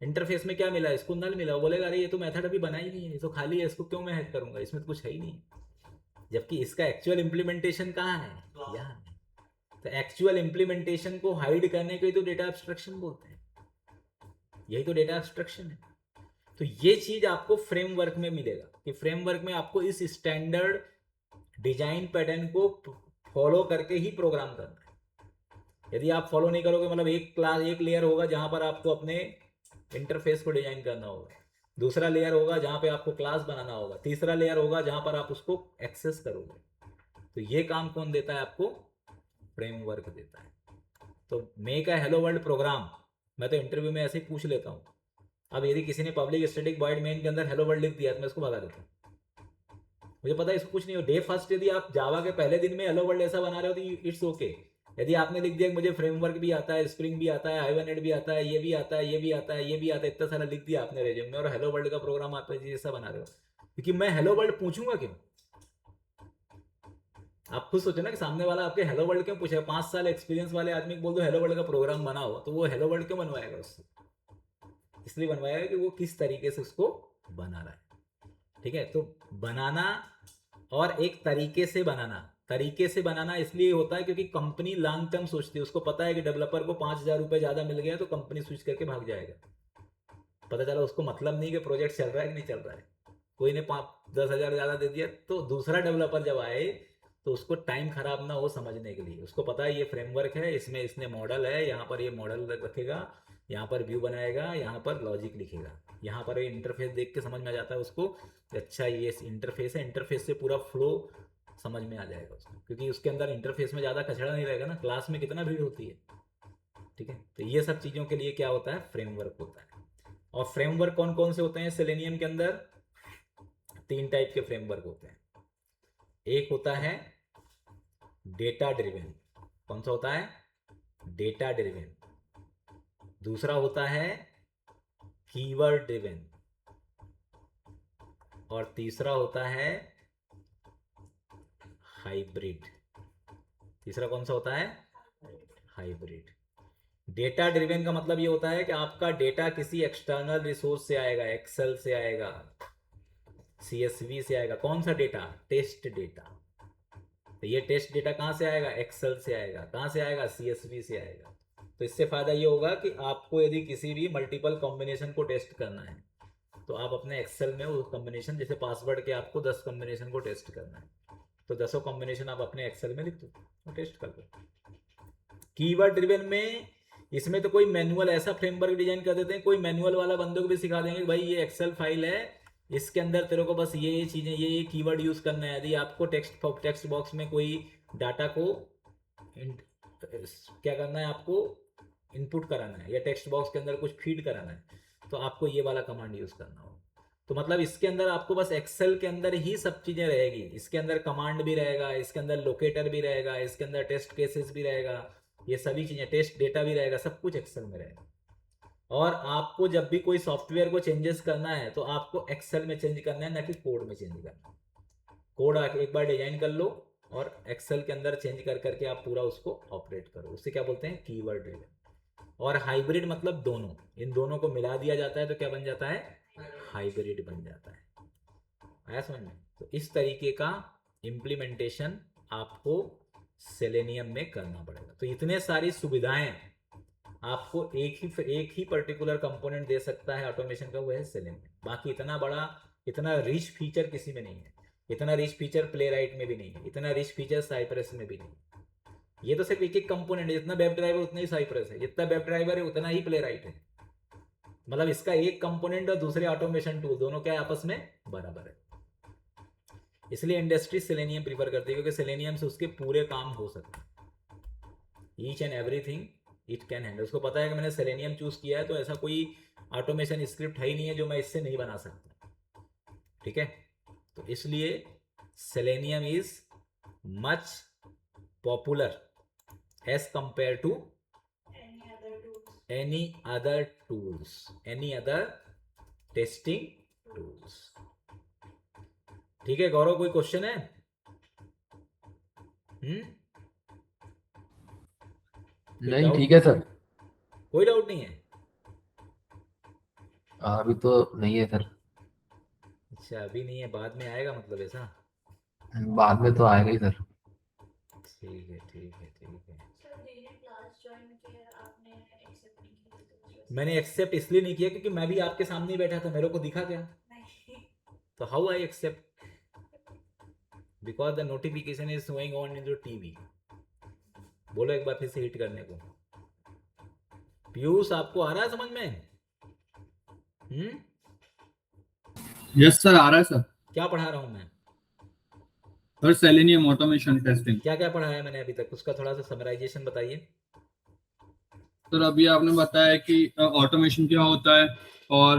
इंटरफेस में क्या मिला, इसको नल मिला, वो बोलेगा अरे ये तो मेथड अभी बना ही नहीं है, ये तो खाली है, इसको क्यों मैं हैक करूंगा, इसमें तो कुछ है ही नहीं। जबकि इसका एक्चुअल इंप्लीमेंटेशन कहाँ है, यहाँ। तो एक्चुअल इंप्लीमेंटेशन को हाइड करने को ही तो डेटा एब्स्ट्रैक्शन बोलते हैं, यही तो डेटा एब्स्ट्रैक्शन है। तो ये चीज आपको फ्रेमवर्क में मिलेगा कि फ्रेमवर्क में आपको इस स्टैंडर्ड डिजाइन पैटर्न को फॉलो करके ही प्रोग्राम करना है। यदि आप फॉलो नहीं करोगे, मतलब एक क्लास, एक लेयर होगा जहां पर आपको अपने इंटरफेस को डिजाइन करना होगा, दूसरा लेयर होगा जहां पे आपको क्लास बनाना होगा, तीसरा लेयर होगा जहां पर आप उसको एक्सेस करोगे। तो ये काम कौन देता है आपको, फ्रेमवर्क देता है। तो make a hello world program, मैं तो इंटरव्यू में ऐसे ही पूछ लेता हूँ। अब यदि किसी ने पब्लिक स्टैटिक वॉइड मेन के अंदर हेलो वर्ल्ड लिख दिया तो मैं इसको भगा देता हूँ, मुझे पता है इसको कुछ नहीं हो। डे फर्स्ट यदि आप जावा के पहले दिन में हेलो वर्ल्ड ऐसा बना रहे हो तो इट्स ओके। यदि आपने लिख दिया कि मुझे फ्रेमवर्क भी आता है, स्प्रिंग भी आता है, हाइबरनेट भी आता है, ये भी आता है, ये भी आता है, ये भी आता है, इतना सारा लिख दिया आपने रेज्यूमे में, और हेलो वर्ल्ड का प्रोग्राम आप जैसा बना रहे हो, क्योंकि मैं हेलो वर्ल्ड पूछूंगा क्यों। आप खुद सोचो ना कि सामने वाला आपके हेलो वर्ल्ड क्यों पूछेगा। 5 साल एक्सपीरियंस वाले आदमी को बोल दो हेलो वर्ल्ड का प्रोग्राम बनाओ, तो वो हेलो वर्ल्ड क्यों बनवाएगा उससे, इसलिए बनवाएगा कि वो किस तरीके से उसको बना रहा है। ठीक है, तो बनाना और एक तरीके से बनाना, तरीके से बनाना इसलिए होता है क्योंकि कंपनी लॉन्ग टर्म सोचती है, उसको पता है कि डेवलपर को 5,000 रुपये ज्यादा मिल गया तो कंपनी स्विच करके भाग जाएगा। पता चला उसको मतलब नहीं कि प्रोजेक्ट चल रहा है कि नहीं चल रहा है, कोई ने 5-10,000 ज्यादा दे दिया, तो दूसरा डेवलपर जब आए तो उसको टाइम खराब ना हो समझने के लिए, उसको पता है ये फ्रेमवर्क है, इसमें इसने मॉडल है, यहाँ पर ये मॉडल रखेगा, यहाँ पर व्यू बनाएगा, यहाँ पर लॉजिक लिखेगा, यहाँ पर इंटरफेस देख के समझ में आ जाता है उसको कि अच्छा ये इंटरफेस है, इंटरफेस से पूरा फ्लो समझ में आ जाएगा उसको, क्योंकि उसके अंदर इंटरफेस में ज़्यादा कचरा नहीं रहेगा ना, क्लास में कितना भीड़ होती है। ठीक है, तो ये सब चीज़ों के लिए क्या होता है, फ्रेमवर्क होता है। और फ्रेमवर्क कौन कौन से होते हैं सेलेनियम के अंदर? 3 टाइप के फ्रेमवर्क होते हैं। एक होता है डेटा ड्रिवन। कौन सा होता है? Data driven. दूसरा होता है कीवर्ड ड्रिवन। और तीसरा होता है हाइब्रिड। तीसरा कौन सा होता है? हाइब्रिड। डेटा ड्रिवन का मतलब ये होता है कि आपका डेटा किसी एक्सटर्नल रिसोर्स से आएगा, एक्सेल से आएगा, CSV से आएगा। कौन सा डेटा? Test data. तो ये टेस्ट डेटा कहाँ से आएगा? एक्सेल से आएगा। कहाँ से आएगा? CSV से आएगा। तो इससे फायदा ये होगा कि आपको यदि किसी भी मल्टीपल कॉम्बिनेशन को टेस्ट करना है तो आप अपने एक्सेल में वो कॉम्बिनेशन, जैसे पासवर्ड के आपको 10 कॉम्बिनेशन को टेस्ट करना है तो 10 कॉम्बिनेशन आप अपने एक्सेल में लिख दो और टेस्ट कर दो। कीवर्ड ड्रिवन में इसमें तो कोई मैनुअल ऐसा फ्रेमवर्क डिजाइन कर देते हैं, कोई मैनुअल वाला बंदों को भी सिखा देंगे भाई ये एक्सेल फाइल है, इसके अंदर तेरे को बस ये चीज़ें, ये कीवर्ड यूज़ करना है। यदि आपको टेक्स्ट बॉक्स में कोई डाटा को क्या करना है, आपको इनपुट कराना है या टेक्स्ट बॉक्स के अंदर कुछ फीड कराना है तो आपको ये वाला कमांड यूज़ करना होगा। तो मतलब इसके अंदर आपको बस एक्सेल के अंदर ही सब चीज़ें रहेगी। इसके अंदर कमांड भी रहेगा, इसके अंदर लोकेटर भी रहेगा, इसके अंदर टेस्ट केसेस भी रहेगा, ये सभी चीज़ें, टेस्ट डेटा भी रहेगा, सब कुछ एक्सेल में रहेगा। और आपको जब भी कोई सॉफ्टवेयर को चेंजेस करना है तो आपको एक्सेल में चेंज करना है, ना कि कोड में चेंज करना है। कोड एक बार डिजाइन कर लो और एक्सेल के अंदर चेंज कर करके आप पूरा उसको ऑपरेट करो। उससे क्या बोलते हैं? Keyword driven. और हाइब्रिड मतलब दोनों, इन दोनों को मिला दिया जाता है तो क्या बन जाता है? हाइब्रिड बन जाता है। आया समझ में? तो इस तरीके का इम्प्लीमेंटेशन आपको सेलेनियम में करना पड़ेगा। तो इतने सारी सुविधाएं आपको एक ही पर्टिकुलर कंपोनेंट दे सकता है ऑटोमेशन का, वो है सेलेनियम। बाकी इतना बड़ा, इतना रिच फीचर किसी में नहीं है। इतना रिच फीचर प्लेराइट में भी नहीं है, इतना रिच फीचर साइप्रस में भी नहीं है। ये तो सिर्फ एक एक कंपोनेंट है, जितना वेब ड्राइवर उतना ही साइप्रस है, जितना वेब ड्राइवर है उतना ही प्लेराइट है। मतलब इसका एक कंपोनेंट और दूसरे ऑटोमेशन टूल दोनों क्या आपस में बराबर है। इसलिए इंडस्ट्री सेलेनियम प्रीफर करती है, क्योंकि सेलेनियम से उसके पूरे काम हो सकते हैं। Each and everything it can handle. उसको पता है कि मैंने सेलेनियम चूज किया है तो ऐसा कोई ऑटोमेशन स्क्रिप्ट है ही नहीं है जो मैं इससे नहीं बना सकता। ठीक है, तो इसलिए Selenium is much popular as compare to any other tools, any other testing tools। ठीक है गौरव, कोई क्वेश्चन है? नहीं, ठीक है सर। कोई डाउट नहीं है? अभी तो नहीं है सर। अच्छा, अभी नहीं है, बाद में आएगा मतलब ऐसा? बाद में तो आएगा ही सर। ठीक है ठीक है ठीक है। मैंने एक्सेप्ट इसलिए नहीं किया क्योंकि मैं भी आपके सामने ही बैठा था, मेरे को दिखा क्या? तो how I accept? Because the notification is showing on in your TV. बोलो एक बार फिर से हिट करने को। पीयूष, आपको आ रहा है समझ में? यस सर, आ रहा है सर। क्या पढ़ा रहा हूं मैं? Sir selenium automation testing. क्या क्या पढ़ाया मैंने अभी तक, उसका थोड़ा सा समराइजेशन बताइए। सर अभी आपने बताया कि ऑटोमेशन क्या होता है और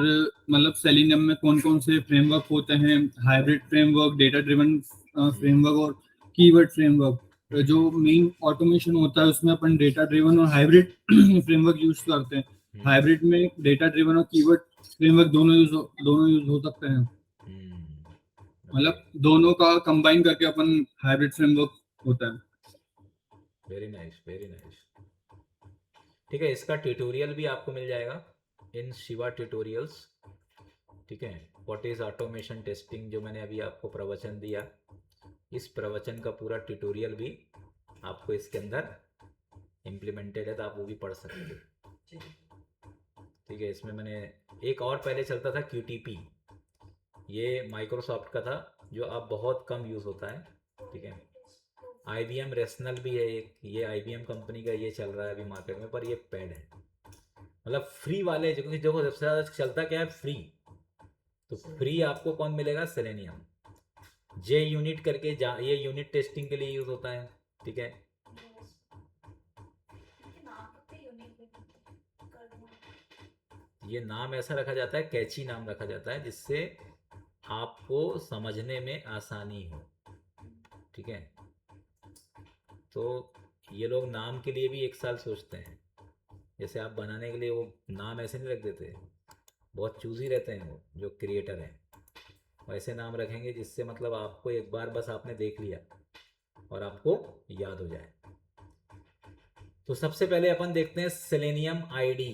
मतलब सेलेनियम में कौन कौन से फ्रेमवर्क होते हैं, hybrid framework, data driven framework और कीवर्ड फ्रेमवर्क। जो मेन ऑटोमेशन होता है उसमें अपन डेटा ड्रिवन और हाइब्रिड फ्रेमवर्क यूज करते हैं। हाइब्रिड में डेटा ड्रिवन और कीवर्ड फ्रेमवर्क दोनों यूज हो सकते हैं। मतलब दोनों का कंबाइन करके अपन हाइब्रिड फ्रेमवर्क होता है। Very nice very nice. ठीक है, इसका ट्यूटोरियल भी आपको मिल जाएगा इन शिवा ट्यूटोरियल्स। ठीक है, व्हाट इज ऑटोमेशन टेस्टिंग, जो मैंने अभी आपको प्रवचन दिया, इस प्रवचन का पूरा ट्यूटोरियल भी आपको इसके अंदर इम्प्लीमेंटेड है, तो आप वो भी पढ़ सकते हो। ठीक है, इसमें मैंने एक और पहले चलता था QTP, ये माइक्रोसॉफ्ट का था जो अब बहुत कम यूज़ होता है। ठीक है, IBM रेशनल भी है एक, ये IBM कंपनी का ये चल रहा है अभी मार्केट में, पर ये पेड है। मतलब फ्री वाले जो, क्योंकि देखो सबसे ज़्यादा चलता क्या है, फ्री। तो फ्री आपको कौन मिलेगा, सेलेनियम। जे यूनिट करके ये यूनिट टेस्टिंग के लिए यूज होता है, ठीक है। ये नाम ऐसा रखा जाता है, कैची नाम रखा जाता है, जिससे आपको समझने में आसानी हो, ठीक है। तो ये लोग नाम के लिए भी 1 साल सोचते हैं। जैसे आप बनाने के लिए वो नाम ऐसे नहीं रख देते, बहुत चूजी रहते हैं वो जो क्रिएटर हैं, वैसे नाम रखेंगे जिससे मतलब आपको एक बार बस आपने देख लिया और आपको याद हो जाए। तो सबसे पहले अपन देखते हैं सेलेनियम आईडी।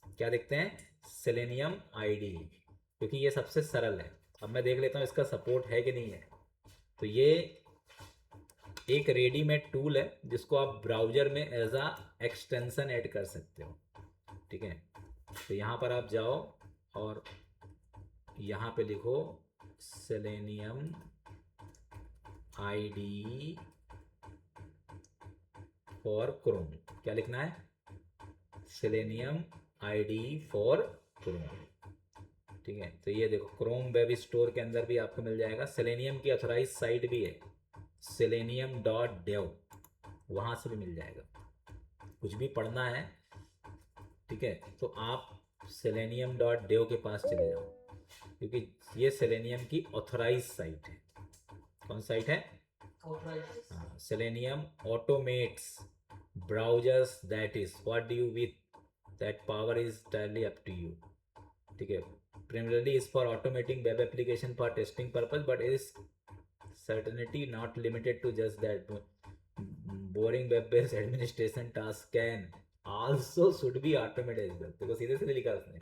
क्या देखते हैं, सेलेनियम आईडी, क्योंकि ये सबसे सरल है। अब मैं देख लेता हूँ इसका सपोर्ट है कि नहीं है। तो ये एक रेडीमेड टूल है जिसको आप ब्राउज़र में एज आ एक्सटेंशन ऐड कर सकते हो, ठीक है। तो यहाँ पर आप जाओ और यहाँ पे लिखो सेलेनियम आईडी फॉर क्रोम। क्या लिखना है, सेलेनियम आईडी फॉर क्रोम, ठीक है। तो ये देखो क्रोम वेब स्टोर के अंदर भी आपको मिल जाएगा। सेलेनियम की ऑथराइज साइट भी है, selenium.dev, वहाँ से भी मिल जाएगा। कुछ भी पढ़ना है, ठीक है, तो आप selenium.dev के पास चले जाओ, क्योंकि ये सेलेनियम की ऑथराइज साइट है। कौन साइट है, हाँ, Selenium automates browsers, that is what do you with that power is entirely up to you, ठीक है। primarily is for automating web application for testing purpose, but is certainly not limited to just that. Boring web based administration tasks can also should be automated as well। देखो सीधे सीधे लिखा उसने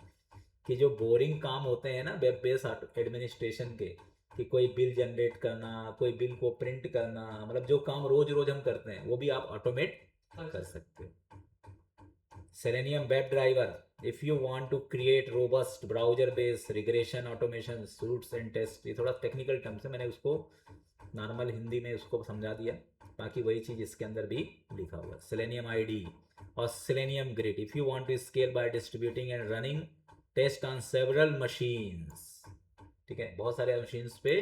कि जो boring काम होते हैं ना वेब बेस्ड एडमिनिस्ट्रेशन के, कि कोई बिल जनरेट करना, कोई बिल को प्रिंट करना, मतलब जो काम रोज रोज हम करते हैं वो भी आप ऑटोमेट कर सकते हो। Selenium WebDriver, if you want to create robust browser based regression automation suites and tests, ये थोड़ा टेक्निकल टर्म से मैंने उसको नॉर्मल हिंदी में उसको समझा दिया, बाकी वही चीज़ इसके अंदर भी लिखा हुआ है। Selenium ID और Selenium Grid, if you want to scale by distributing and running test on several machines, ठीक है, बहुत सारे मशीन्स पे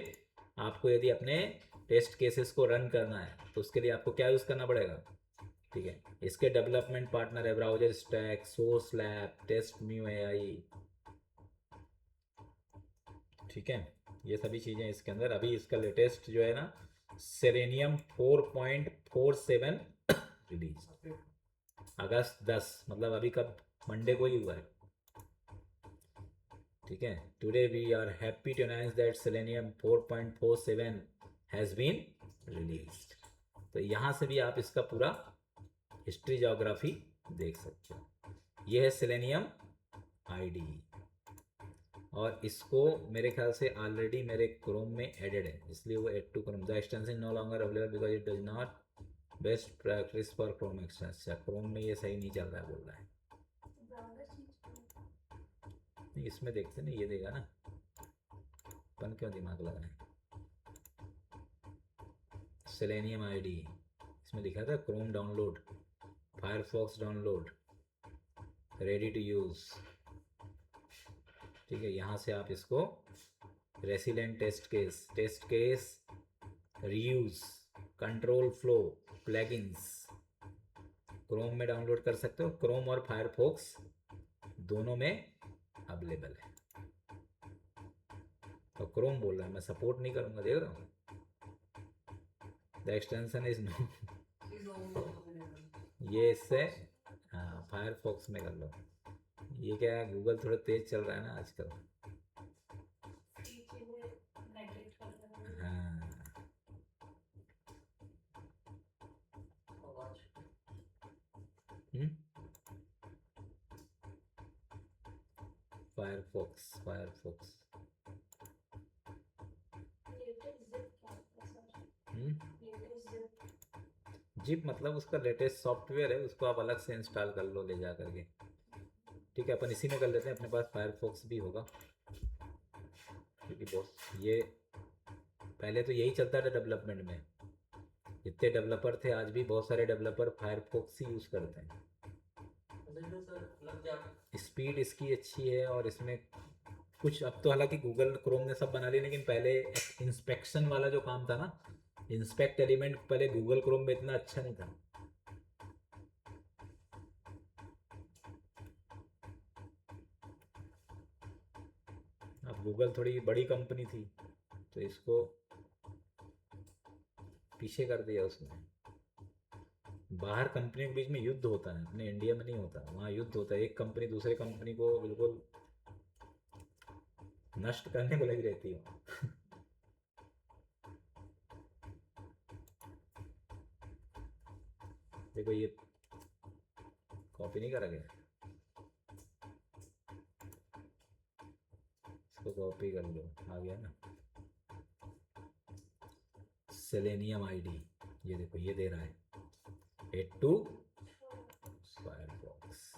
आपको यदि अपने टेस्ट केसेस को रन करना है तो उसके लिए आपको क्या यूज़ करना पड़ेगा, ठीक है। इसके डेवलपमेंट पार्टनर है ब्राउजर स्टैक, सोर्स लैब, टेस्ट म्यू AI, ठीक है। ये सभी चीज़ें इसके अंदर। अभी इसका लेटेस्ट जो है ना सेलेनियम 4.47 रिलीज अगस्त 10, मतलब अभी कब, मंडे को ही हुआ है, ठीक है। Today we are happy to announce that Selenium 4.47 has been released. तो यहाँ से भी आप इसका पूरा हिस्ट्री जोग्राफी देख सकते हो। ये है सेलेनियम आईडी और इसको मेरे ख्याल से ऑलरेडी मेरे क्रोम में एडेड है, इसलिए वो add to Chrome. The extension no longer available because it does not best practice for Chrome extension. Chrome में ये सही नहीं चल रहा है बोल रहा है। नहीं इसमें देखते ना, ये देगा ना, अपन क्यों दिमाग लगाएं। सेलेनियम आईडी इसमें लिखा था Chrome download, Firefox download, ready to use, ठीक है। यहाँ से आप इसको resilient test case reuse, control flow, plugins Chrome में डाउनलोड कर सकते हो। क्रोम और फायरफॉक्स दोनों में अवेलेबल है। तो क्रोम बोल रहा है, मैं सपोर्ट नहीं करूँगा, देख रहा हूँ। द एक्सटेंशन इज नो, ये इससे हाँ फायरफॉक्स में कर लो। ये क्या है, गूगल थोड़ा तेज चल रहा है ना आजकल। हाँ फायरफॉक्स जिप मतलब उसका लेटेस्ट सॉफ्टवेयर है, उसको आप अलग से इंस्टॉल कर लो ले जा करके, ठीक है। अपन इसी में कर लेते हैं, अपने पास फायरफॉक्स भी होगा, क्योंकि बहुत ये पहले तो यही चलता था डेवलपमेंट में। जितने डेवलपर थे आज भी बहुत सारे डेवलपर फायरफॉक्स ही यूज़ करते हैं। सर मतलब स्पीड इसकी अच्छी है और इसमें कुछ, अब तो हालांकि गूगल क्रोम ने सब बना लिया, लेकिन पहले इंस्पेक्शन वाला जो काम था ना, इंस्पेक्ट एलिमेंट पहले गूगल क्रोम में इतना अच्छा नहीं था। अब गूगल थोड़ी बड़ी कंपनी थी तो इसको पीछे कर दिया उसने। बाहर कंपनियों के बीच में युद्ध होता है, अपने इंडिया में नहीं होता, वहाँ युद्ध होता है, एक कंपनी दूसरे कंपनी को बिल्कुल नष्ट करने को लगी रहती है। देखो ये कॉपी नहीं करा गया, इसको कॉपी कर लो, आ गया ना। सेलेनियम आईडी, ये देखो ये दे रहा है 82 Firefox.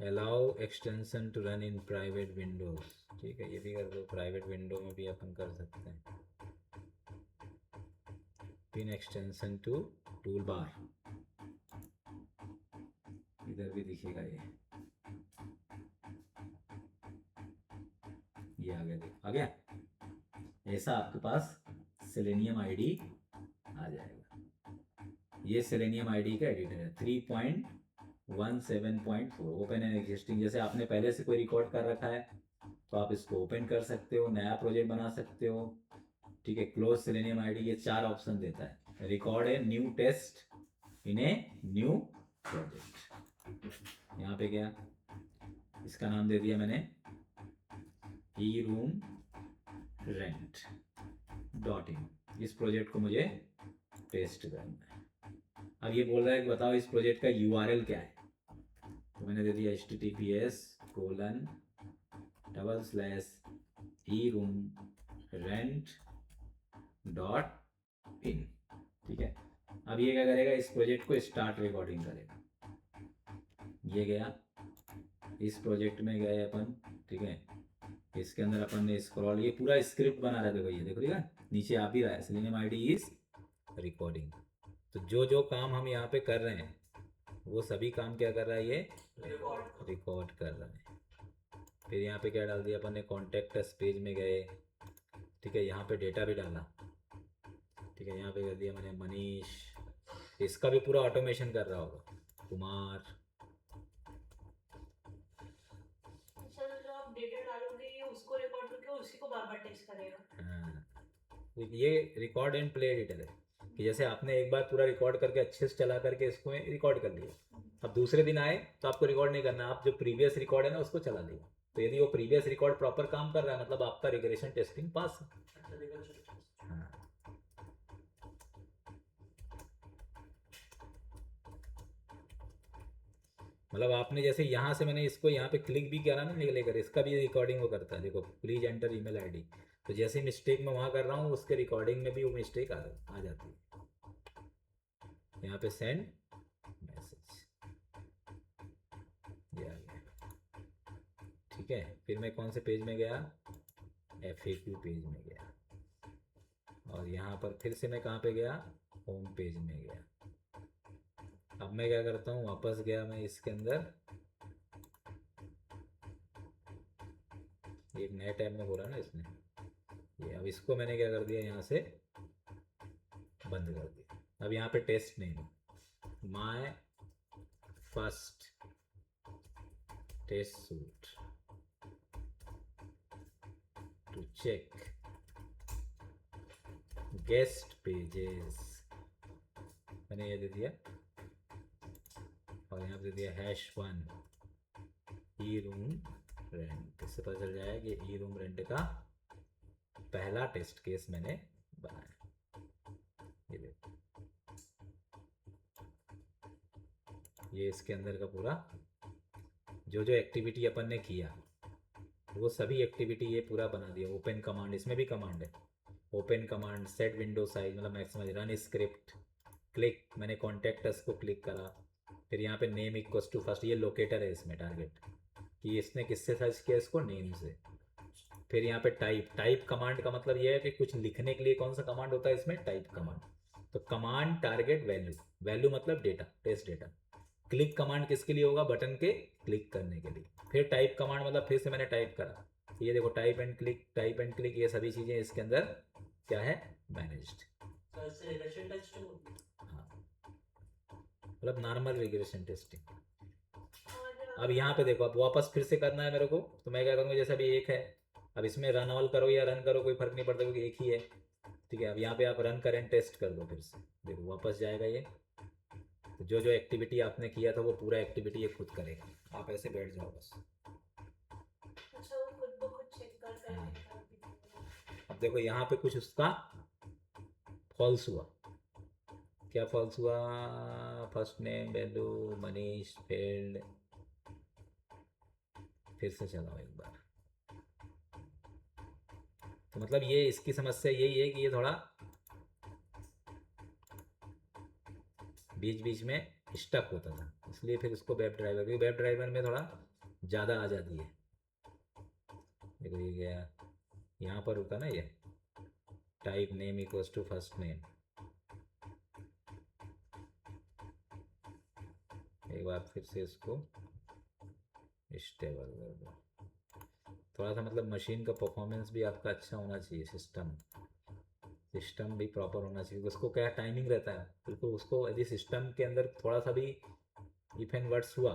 Allow extension to run in private windows, ठीक है, ये भी कर दो, प्राइवेट विंडो में भी अपन कर सकते हैं। Pin extension to toolbar, इधर भी दिखेगा ये आ गया, देखो आ गया। ऐसा आपके पास सेलेनियम आईडी आ जाएगा। ये सेलेनियम आईडी का एडिटर है 3.17.4 ओपन एंड एग्जिस्टिंग। जैसे आपने पहले से कोई रिकॉर्ड कर रखा है तो आप इसको ओपन कर सकते हो, नया प्रोजेक्ट बना सकते हो, ठीक है। क्लोज सेलेनियम आईडी, ये 4 ऑप्शन देता है। Record a new test in a new project, यहाँ पे गया, इसका नाम दे दिया मैंने e room rent dot in. इस प्रोजेक्ट को मुझे टेस्ट करना है। अब ये बोल रहा है कि बताओ इस प्रोजेक्ट का URL क्या है, तो मैंने दे दिया https://eroomrent.in, ठीक है। अब ये क्या करेगा, इस प्रोजेक्ट को स्टार्ट रिकॉर्डिंग करेगा। ये गया, इस प्रोजेक्ट में गए अपन, ठीक है। इसके अंदर अपन ने स्क्रॉल, ये पूरा स्क्रिप्ट बना रहा है, देखो ये देखो, ठीक है, नीचे आ भी रहा है सेलेनियम आईडी इज रिकॉर्डिंग। तो जो जो काम हम यहाँ पे कर रहे हैं वो सभी काम क्या कर रहा है, ये रिकॉर्ड कर रहा है। फिर यहाँ पे क्या डाल दिया अपन ने, कॉन्टेक्ट अस पेज में गए, ठीक है, यहाँ पे डेटा भी डाला, ठीक है, यहाँ पे कर दिया मैंने मनीष, इसका भी पूरा ऑटोमेशन कर रहा होगा, कुमार। सर जो आप डेटा डालोगे ये उसको रिकॉर्ड करके उसी को बार बार टेस्ट करेगा। हाँ, ये रिकॉर्ड एंड प्ले एडिटर है कि जैसे आपने एक बार पूरा रिकॉर्ड करके अच्छे से चला करके इसको रिकॉर्ड कर लिया, अब दूसरे दिन आए तो आपको रिकॉर्ड नहीं करना, आप जो प्रीवियस रिकॉर्ड है ना उसको चला दिया। तो यदि वो प्रीवियस रिकॉर्ड प्रॉपर काम कर रहा है मतलब आपका रिग्रेशन टेस्टिंग पास है। हाँ। मतलब आपने जैसे यहाँ से मैंने इसको यहाँ पे क्लिक भी किया ना लेकर, इसका भी रिकॉर्डिंग वो करता है। देखो प्लीज एंटर ईमेल आईडी, तो जैसे मिस्टेक मैं वहाँ कर रहा हूँ उसके रिकॉर्डिंग में भी वो मिस्टेक आ जाती है। यहाँ पे सेंड मैसेज, ये आ गया, ठीक है। फिर मैं कौन से पेज में गया, FAQ पेज में गया, और यहाँ पर फिर से मैं कहाँ पे गया, होम पेज में गया। अब मैं क्या करता हूँ, वापस गया मैं इसके अंदर, एक नए टैब में बोला ना इसने, ये अब इसको मैंने क्या कर दिया, यहाँ से बंद कर दिया। अब यहाँ पे टेस्ट नहीं है, my first test suite to check guest pages, मैंने ये दे दिया, और यहाँ पे दे दिया #1 ई रूम रेंट। इससे पता चल जाएगा कि ई रूम रेंट का पहला टेस्ट केस मैंने बनाया। ये देखो, ये इसके अंदर का पूरा जो जो एक्टिविटी अपन ने किया वो सभी एक्टिविटी ये पूरा बना दिया। ओपन कमांड, इसमें भी कमांड है, open command, set window size मतलब मैक्सिमाइज, रन स्क्रिप्ट, क्लिक, मैंने कॉन्टेक्ट अस को क्लिक करा, फिर यहाँ पे नेम इक्वल्स टू फर्स्ट, ये लोकेटर है इसमें टारगेट कि इसने किससे सर्च किया, इसको नेम से। फिर यहाँ पे टाइप कमांड का मतलब ये है कि कुछ लिखने के लिए कौन सा कमांड होता है इसमें, टाइप कमांड। तो कमांड टारगेट वैल्यू मतलब data, test data. Click command किसके लिए होगा? बटन के क्लिक करने के लिए। फिर टाइप कमांड मतलब फिर से मैंने टाइप करा, ये देखो टाइप एंड क्लिक, ये सभी चीज़ें इसके अंदर क्या है? मैनेज्ड। तो ऐसे रिग्रेशन टेस्टिंग होती है। हाँ, मतलब नॉर्मल रिग्रेशन टेस्टिंग। और अब यहाँ पे देखो, अब वापस फिर से करना है मेरे को, तो मैं क्या करूँगा, जैसे अभी एक है, अब इसमें रन ऑल करो या रन करो कोई फर्क नहीं पड़ता क्योंकि एक ही है। ठीक है, अब यहाँ पे आप रन करें, टेस्ट कर दो, फिर से देखो वापस जाएगा ये। तो जो जो एक्टिविटी आपने किया था वो पूरा एक्टिविटी ये खुद करेगा, आप ऐसे बैठ जाओ बस। अच्छा वो खुद ब खुद चेक कर हाँ। कर अब देखो यहाँ पे कुछ उसका फॉल्स हुआ। क्या फॉल्स हुआ? First name value Manish failed. फिर से चलाओ एक बार। तो मतलब ये इसकी समस्या यही है कि ये थोड़ा बीच बीच में स्टक होता था, इसलिए फिर उसको वेब ड्राइवर, क्योंकि वेब ड्राइवर में थोड़ा ज़्यादा आ जाती है। देखो ये गया, यहाँ पर रुका ना ये, type name equals to first name. एक बार फिर से इसको स्टेबल कर दो। थोड़ा सा मतलब मशीन का परफॉर्मेंस भी आपका अच्छा होना चाहिए, सिस्टम भी प्रॉपर होना चाहिए। उसको क्या टाइमिंग रहता है बिल्कुल, उसको यदि सिस्टम के अंदर थोड़ा सा भी इफ एंड वर्ड्स हुआ,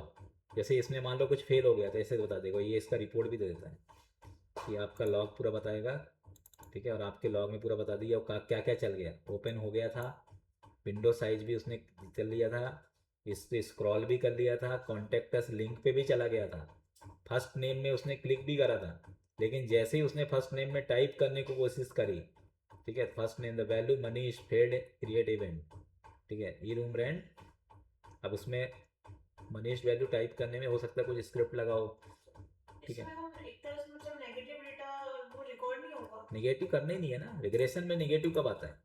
जैसे इसमें मान लो कुछ फेल हो गया तो ऐसे बता देगा, ये इसका रिपोर्ट भी दे देता है कि आपका लॉग पूरा बताएगा। ठीक है, और आपके लॉग में पूरा बता दिया क्या क्या चल गया, ओपन हो गया था, विंडो साइज भी उसने कर लिया था, इस पे स्क्रॉल भी कर लिया था, कॉन्टेक्टस लिंक पे भी चला गया था, फर्स्ट नेम में उसने क्लिक भी करा था, लेकिन जैसे ही उसने फर्स्ट नेम में टाइप करने की कोशिश करी, ठीक है, first name the value Manish failed create event, ठीक है, ई रूम रेंट, अब उसमें मनीष वैल्यू टाइप करने में हो सकता है कुछ स्क्रिप्ट लगाओ। ठीक है, इसमें हम एक तरह से मतलब नेगेटिव डेटा वो रिकॉर्ड नहीं होगा। निगेटिव करना ही नहीं है ना, रिग्रेशन में निगेटिव कब आता है?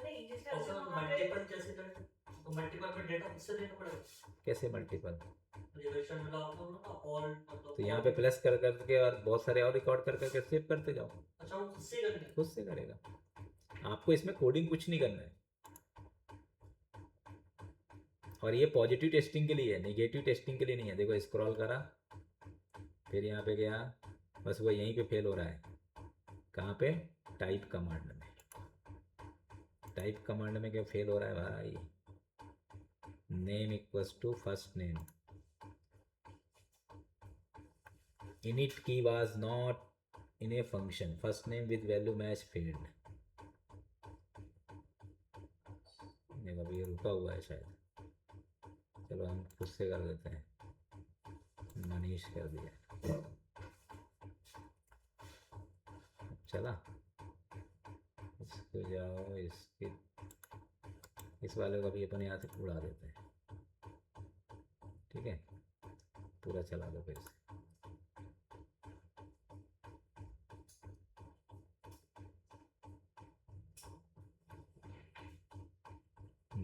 नहीं जैसे और अगर सर वहाँ पे मल्टीपल कैसे करें? तो मल्टीपल पे डेटा किससे देना पड़ेगा? कैसे मल्टीपल? रिग्रेशन में लाओगे ना ऑल, मतलब तो यहाँ पे प्लस कर करके और बहुत सारे और रिकॉर्ड कर करके सेव करते जाओ, अच्छा वो किससे करेंगे? खुद से करेगा। आपको इसमें कोडिंग कुछ नहीं करना है, और ये पॉजिटिव टेस्टिंग के लिए है, नेगेटिव टेस्टिंग के लिए नहीं है। देखो स्क्रॉल करा, फिर यहाँ पे गया, बस वो यहीं पे फेल हो रहा है। कहाँ पे? टाइप कमांड में। टाइप कमांड में क्या फेल हो रहा है भाई? Name equals to first name, init key was not in a function, first name with value match failed। देखो अभी ये रुका हुआ है शायद, चलो हम खुद से कर देते हैं, मनीष कर दिया, चला। इसको जाओ, इसके इस वाले को भी अपन यहाँ से उड़ा देते हैं। ठीक है, पूरा चला दो फिर से।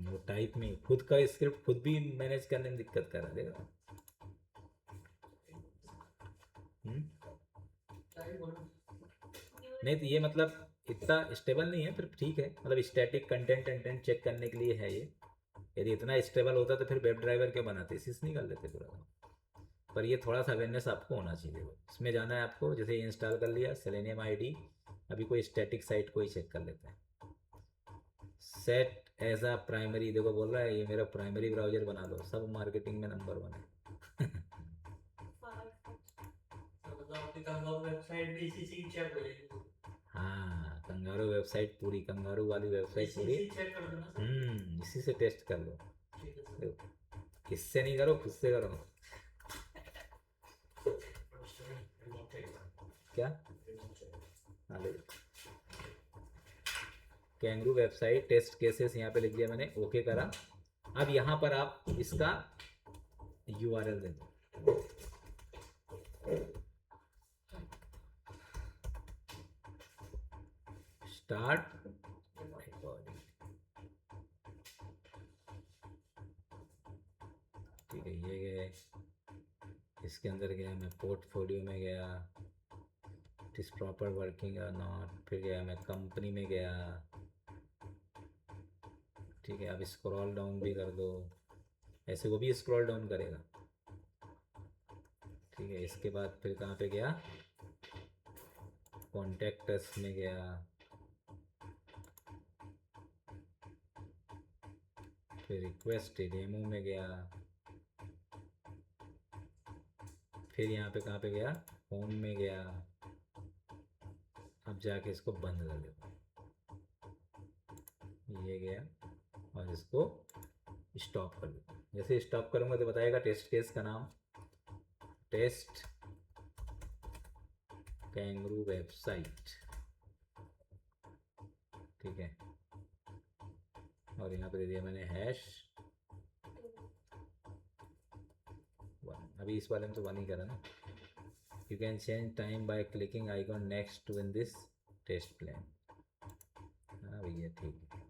वो टाइप में खुद का स्क्रिप्ट खुद भी मैनेज करने में दिक्कत कर रहा है, देखा? क्या ही बोलूं? नहीं तो ये मतलब इतना स्टेबल नहीं है, फिर ठीक है, मतलब स्टैटिक कंटेंट चेक करने के लिए है ये। यदि इतना स्टेबल होता तो फिर वेब ड्राइवर क्यों बनाते, इसी से नहीं कर लेते पूरा। पर ये थोड़ा सा अवेयरनेस आपको होना चाहिए। इसमें जाना है आपको, जैसे इंस्टॉल कर लिया सेलेनियम आईडी, अभी कोई स्टैटिक साइट को ही चेक कर लेते हैं। सेट एज अ प्राइमरी, देखो बोल रहा है ये मेरा प्राइमरी ब्राउजर बना लो, सब मार्केटिंग में नंबर 1 है। मतलब आपकी कंगारू वेबसाइट भी इसी से चेक हो जाएगी। हाँ, कंगारू वेबसाइट पूरी, कंगारू वाली वेबसाइट इसी पूरी, से चेक कर देना सर। इसी से टेस्ट कर लो। ठीक है सर। देखो इससे नहीं करो, खुद से करो। क्या? हाँ ले, कैंगरू वेबसाइट टेस्ट केसेस यहाँ पे लिख दिया मैंने, ओके करा। अब यहाँ पर आप इसका URL दे दो, स्टार्ट रिकॉर्डिंग। ठीक है, ये गए, इसके अंदर गया मैं, पोर्टफोलियो में गया, इट इज प्रॉपर वर्किंग और नॉट, फिर गया मैं कंपनी में गया, ठीक है, अब स्क्रॉल डाउन भी कर दो, ऐसे वो भी स्क्रॉल डाउन करेगा। ठीक है, इसके बाद फिर कहाँ पे गया, कॉन्टेक्ट्स में गया, फिर रिक्वेस्ट डेमो में गया, फिर यहाँ पे कहाँ पे गया, होम में गया। अब जाके इसको बंद कर देता हूँ, ये गया, और इसको स्टॉप कर देता हूँ। जैसे स्टॉप करूँगा तो बताएगा टेस्ट केस का नाम, टेस्ट कैंगरू वेबसाइट। ठीक है, और यहाँ पे दे दिया मैंने #1। अभी इस वाले में तो 1 ही करा ना। You can change time by clicking icon next to in this test plan. हाँ भैया ठीक है।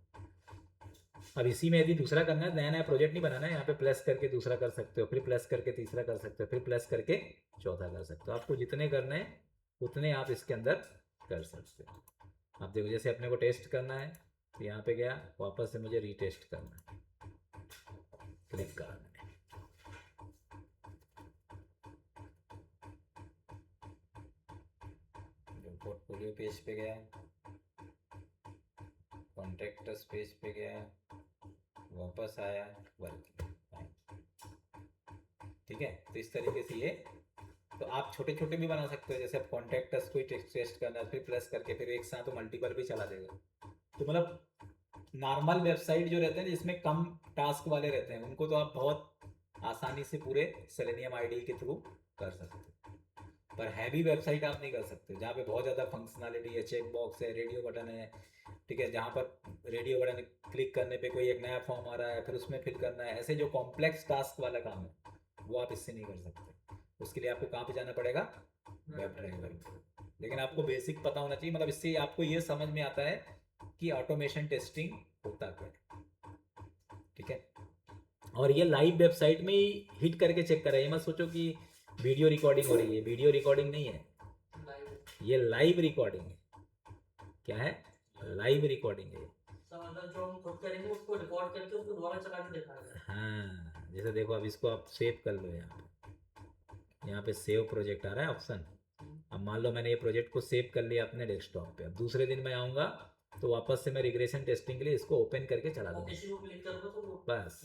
अब इसी में यदि दूसरा करना है, नया नया प्रोजेक्ट नहीं बनाना है, यहाँ पे प्लस करके दूसरा कर सकते हो, फिर प्लस करके तीसरा कर सकते हो, फिर प्लस करके चौथा कर सकते हो। आपको जितने करने हैं उतने आप इसके अंदर कर सकते हो। अब देखो, जैसे अपने को टेस्ट करना है तो यहाँ पे गया, वापस से मुझे रीटेस्ट करना है, क्लिक करा मैंने। पोर्टफोलियो पेज पे गया, कॉन्टेक्ट्स पेज पे गया, वापस आया, वर्किंग। ठीक है, तो इस तरीके से ये, तो आप छोटे छोटे भी बना सकते हो। जैसे आप कॉन्टेक्ट्स को टेस्ट करना है, फिर प्लस करके फिर एक साथ तो मल्टीपल भी चला देगा। तो मतलब नॉर्मल वेबसाइट जो रहते हैं जिसमें कम टास्क वाले रहते हैं, उनको तो आप बहुत आसानी से पूरे सेलेनियम आईडी के थ्रू कर सकते हो। पर हैवी वेबसाइट आप नहीं कर सकते, जहाँ पे बहुत ज़्यादा फंक्शनैलिटी है, चेक बॉक्स है, रेडियो बटन है। ठीक है, जहाँ पर रेडियो बटन क्लिक करने पे कोई एक नया फॉर्म आ रहा है, फिर उसमें फिल करना है, ऐसे जो कॉम्प्लेक्स टास्क वाला काम है वो आप इससे नहीं कर सकते। उसके लिए आपको कहाँ पे जाना पड़ेगा, वेब ड्राइवर पे। लेकिन आपको बेसिक पता होना चाहिए, मतलब इससे आपको ये समझ में आता है कि ऑटोमेशन टेस्टिंग होता क्या है। ठीक है, और ये लाइव वेबसाइट में ही हिट करके चेक कर रहा है। ये मत सोचो कि वीडियो रिकॉर्डिंग हो रही है, वीडियो रिकॉर्डिंग नहीं है, ये लाइव रिकॉर्डिंग है। क्या है, लाइव रिकॉर्डिंग है। मतलब जो हम खुद करेंगे उसको रिकॉर्ड करके उसको दोबारा चला के दिखाएगा। हाँ, जैसे देखो, अब इसको आप सेव कर लो, यहाँ पे सेव प्रोजेक्ट आ रहा है ऑप्शन। अब मान लो मैंने ये प्रोजेक्ट को सेव कर लिया अपने डेस्कटॉप पे। अब दूसरे दिन मैं आऊँगा तो वापस से मैं रिग्रेशन टेस्टिंग के लिए इसको ओपन करके चला दूँगा। इसी को क्लिक करूँगा तो वो बस,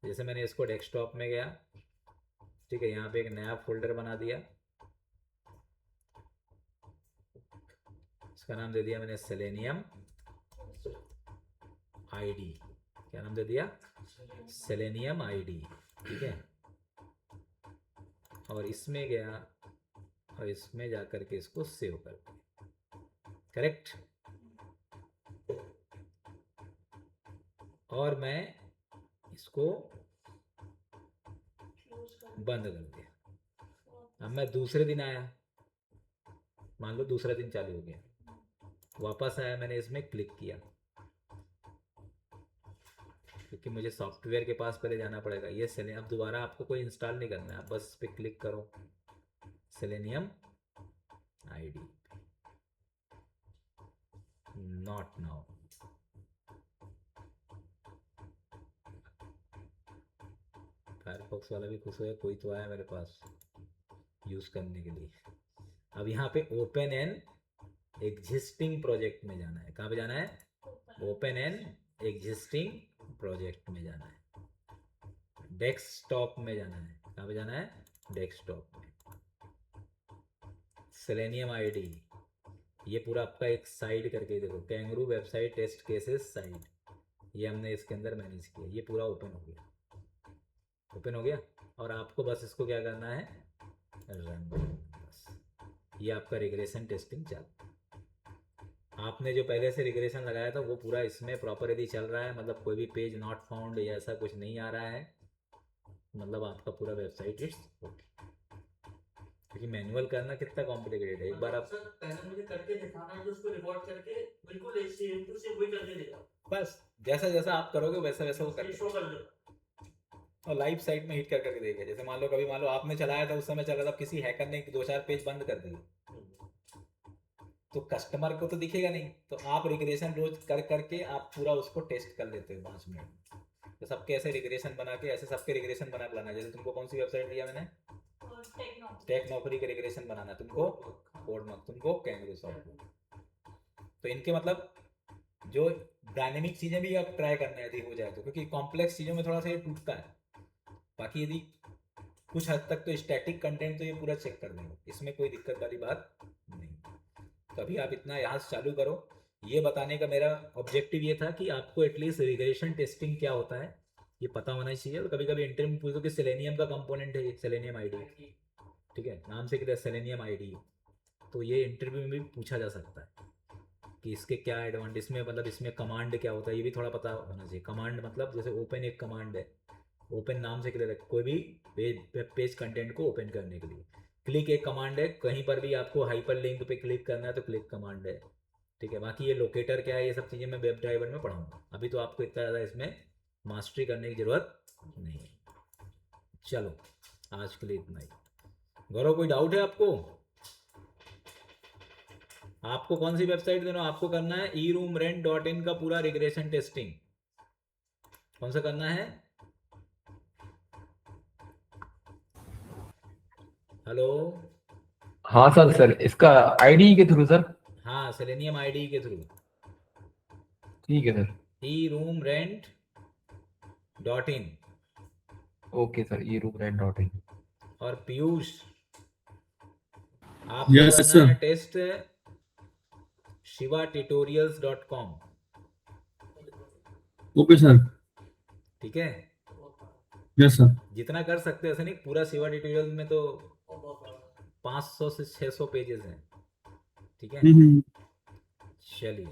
जैसे मैंने इसको डेस्कटॉप में गया, ठीक है, यहाँ पे एक नया फोल्डर बना दिया, इसका नाम दे दिया मैंने सेलेनियम आईडी। क्या नाम दे दिया, सेलेनियम आईडी। ठीक है, और इसमें गया और इसमें जा करके इसको सेव कर दिया। करेक्ट, और मैं इसको बंद कर दिया। अब मैं दूसरे दिन आया, मान लो दूसरा दिन चालू हो गया, वापस आया, मैंने इसमें क्लिक किया, क्योंकि मुझे सॉफ्टवेयर के पास पहले जाना पड़ेगा। ये अब दोबारा आपको कोई इंस्टॉल नहीं करना है, आप बस इस पर क्लिक करो, selenium ID, not now. Firefox वाला भी खुश होया, कोई तो आया मेरे पास यूज़ करने के लिए। अब यहाँ पे ओपन एन एग्जिस्टिंग प्रोजेक्ट में जाना है। कहाँ पे जाना है, ओपन एन एग्जिस्टिंग प्रोजेक्ट में जाना है, डेस्कटॉप में जाना है। कहाँ पे जाना है, डेस्कटॉप में। सेलेनियम आईडी, ये पूरा आपका एक साइड करके देखो, kangaroo website test cases side, ये हमने इसके अंदर मैनेज किया। ये पूरा ओपन हो गया, ओपन हो गया। और आपको बस इसको क्या करना है, रन। बस ये आपका रिग्रेशन टेस्टिंग चल, आपने जो पहले से रिग्रेशन लगाया था वो पूरा इसमें प्रॉपर यदि चल रहा है, मतलब कोई भी पेज नॉट फाउंड या ऐसा कुछ नहीं आ रहा है, मतलब आपका पूरा वेबसाइट इट्स ओके। क्योंकि मैनुअल करना कितना कॉम्प्लिकेटेड है, एक बार आप सर पहले मुझे करके दिखाना है, उसको रिकॉर्ड करके बिल्कुल सेम टू सेम वही करके देगा, बस जैसा जैसा आप करोगे वैसा वैसा वो कर शो कर देगा और लाइव साइट में हिट कर करके देगा। जैसे मान लो कभी मान लो आपने चलाया था, उस समय चला था, किसी हैकर ने 2-4 पेज बंद कर दिए, तो कस्टमर को तो दिखेगा नहीं, तो आप रिग्रेशन रोज कर करके आप पूरा उसको टेस्ट कर लेते हो 5 मिनट। तो सबके ऐसे रिग्रेशन बना के, ऐसे सबके रिग्रेशन बना के लाना। जैसे तुमको कौन सी वेबसाइट दिया मैंने, और टेक्नो टेक नौकरी के रिग्रेशन बनाना, तुमको कोडमक, तुमको कैंगरू सॉफ्ट। तो इनके मतलब जो डायनेमिक चीज़ें भी आप ट्राई करना यदि हो जाए तो, क्योंकि कॉम्प्लेक्स चीज़ों में थोड़ा सा ये टूटता है। बाकी यदि कुछ हद तक तो स्टैटिक कंटेंट तो ये पूरा चेक कर देंगे, इसमें कोई दिक्कत वाली बात नहीं। तो अभी आप इतना यहाँ से चालू करो। ये बताने का मेरा ऑब्जेक्टिव ये था कि आपको एटलीस्ट रिग्रेशन टेस्टिंग क्या होता है ये पता होना चाहिए। और कभी कभी इंटरव्यू में पूछो कि सेलेनियम का कंपोनेंट है, सेलेनियम आईडी, ठीक है, नाम से किधर सेलेनियम आईडी, तो ये इंटरव्यू में भी पूछा जा सकता है कि इसके क्या एडवांटेज, इसमें मतलब इसमें कमांड क्या होता है ये भी थोड़ा पता होना चाहिए। कमांड मतलब जैसे ओपन एक कमांड है, ओपन नाम से क्लियर है, कोई भी वेब पेज कंटेंट को ओपन करने के लिए। क्लिक एक कमांड है, कहीं पर भी आपको हाइपर लिंक पे क्लिक करना है तो क्लिक कमांड है, ठीक है। बाकी ये लोकेटर क्या है ये सब चीज़ें मैं वेब ड्राइवर में पढ़ाऊंगा, अभी तो आपको इतना ज़्यादा इसमें मास्टरी करने की ज़रूरत नहीं है। चलो आज के लिए इतना ही। गौरव कोई डाउट है आपको? आपको कौन सी वेबसाइट देना, आपको करना है eroomrent.in का पूरा रिग्रेशन टेस्टिंग। कौन सा करना है? हेलो, हाँ सर इसका आईडी के थ्रू सर। हाँ सेलेनियम आईडी के थ्रू, ठीक है sir. eroomrent.in। Okay sir, eroomrent.in। और पीयूष आपको Yes, करना sir. है टेस्ट shivaTutorials.com, ओके सर। ठीक है। Yes sir. जितना कर सकते हैं ऐसा नहीं, पूरा शिवा ट्यूटोरियल में तो 500 से 600 पेजेस हैं, ठीक है। हम्म। चलिए।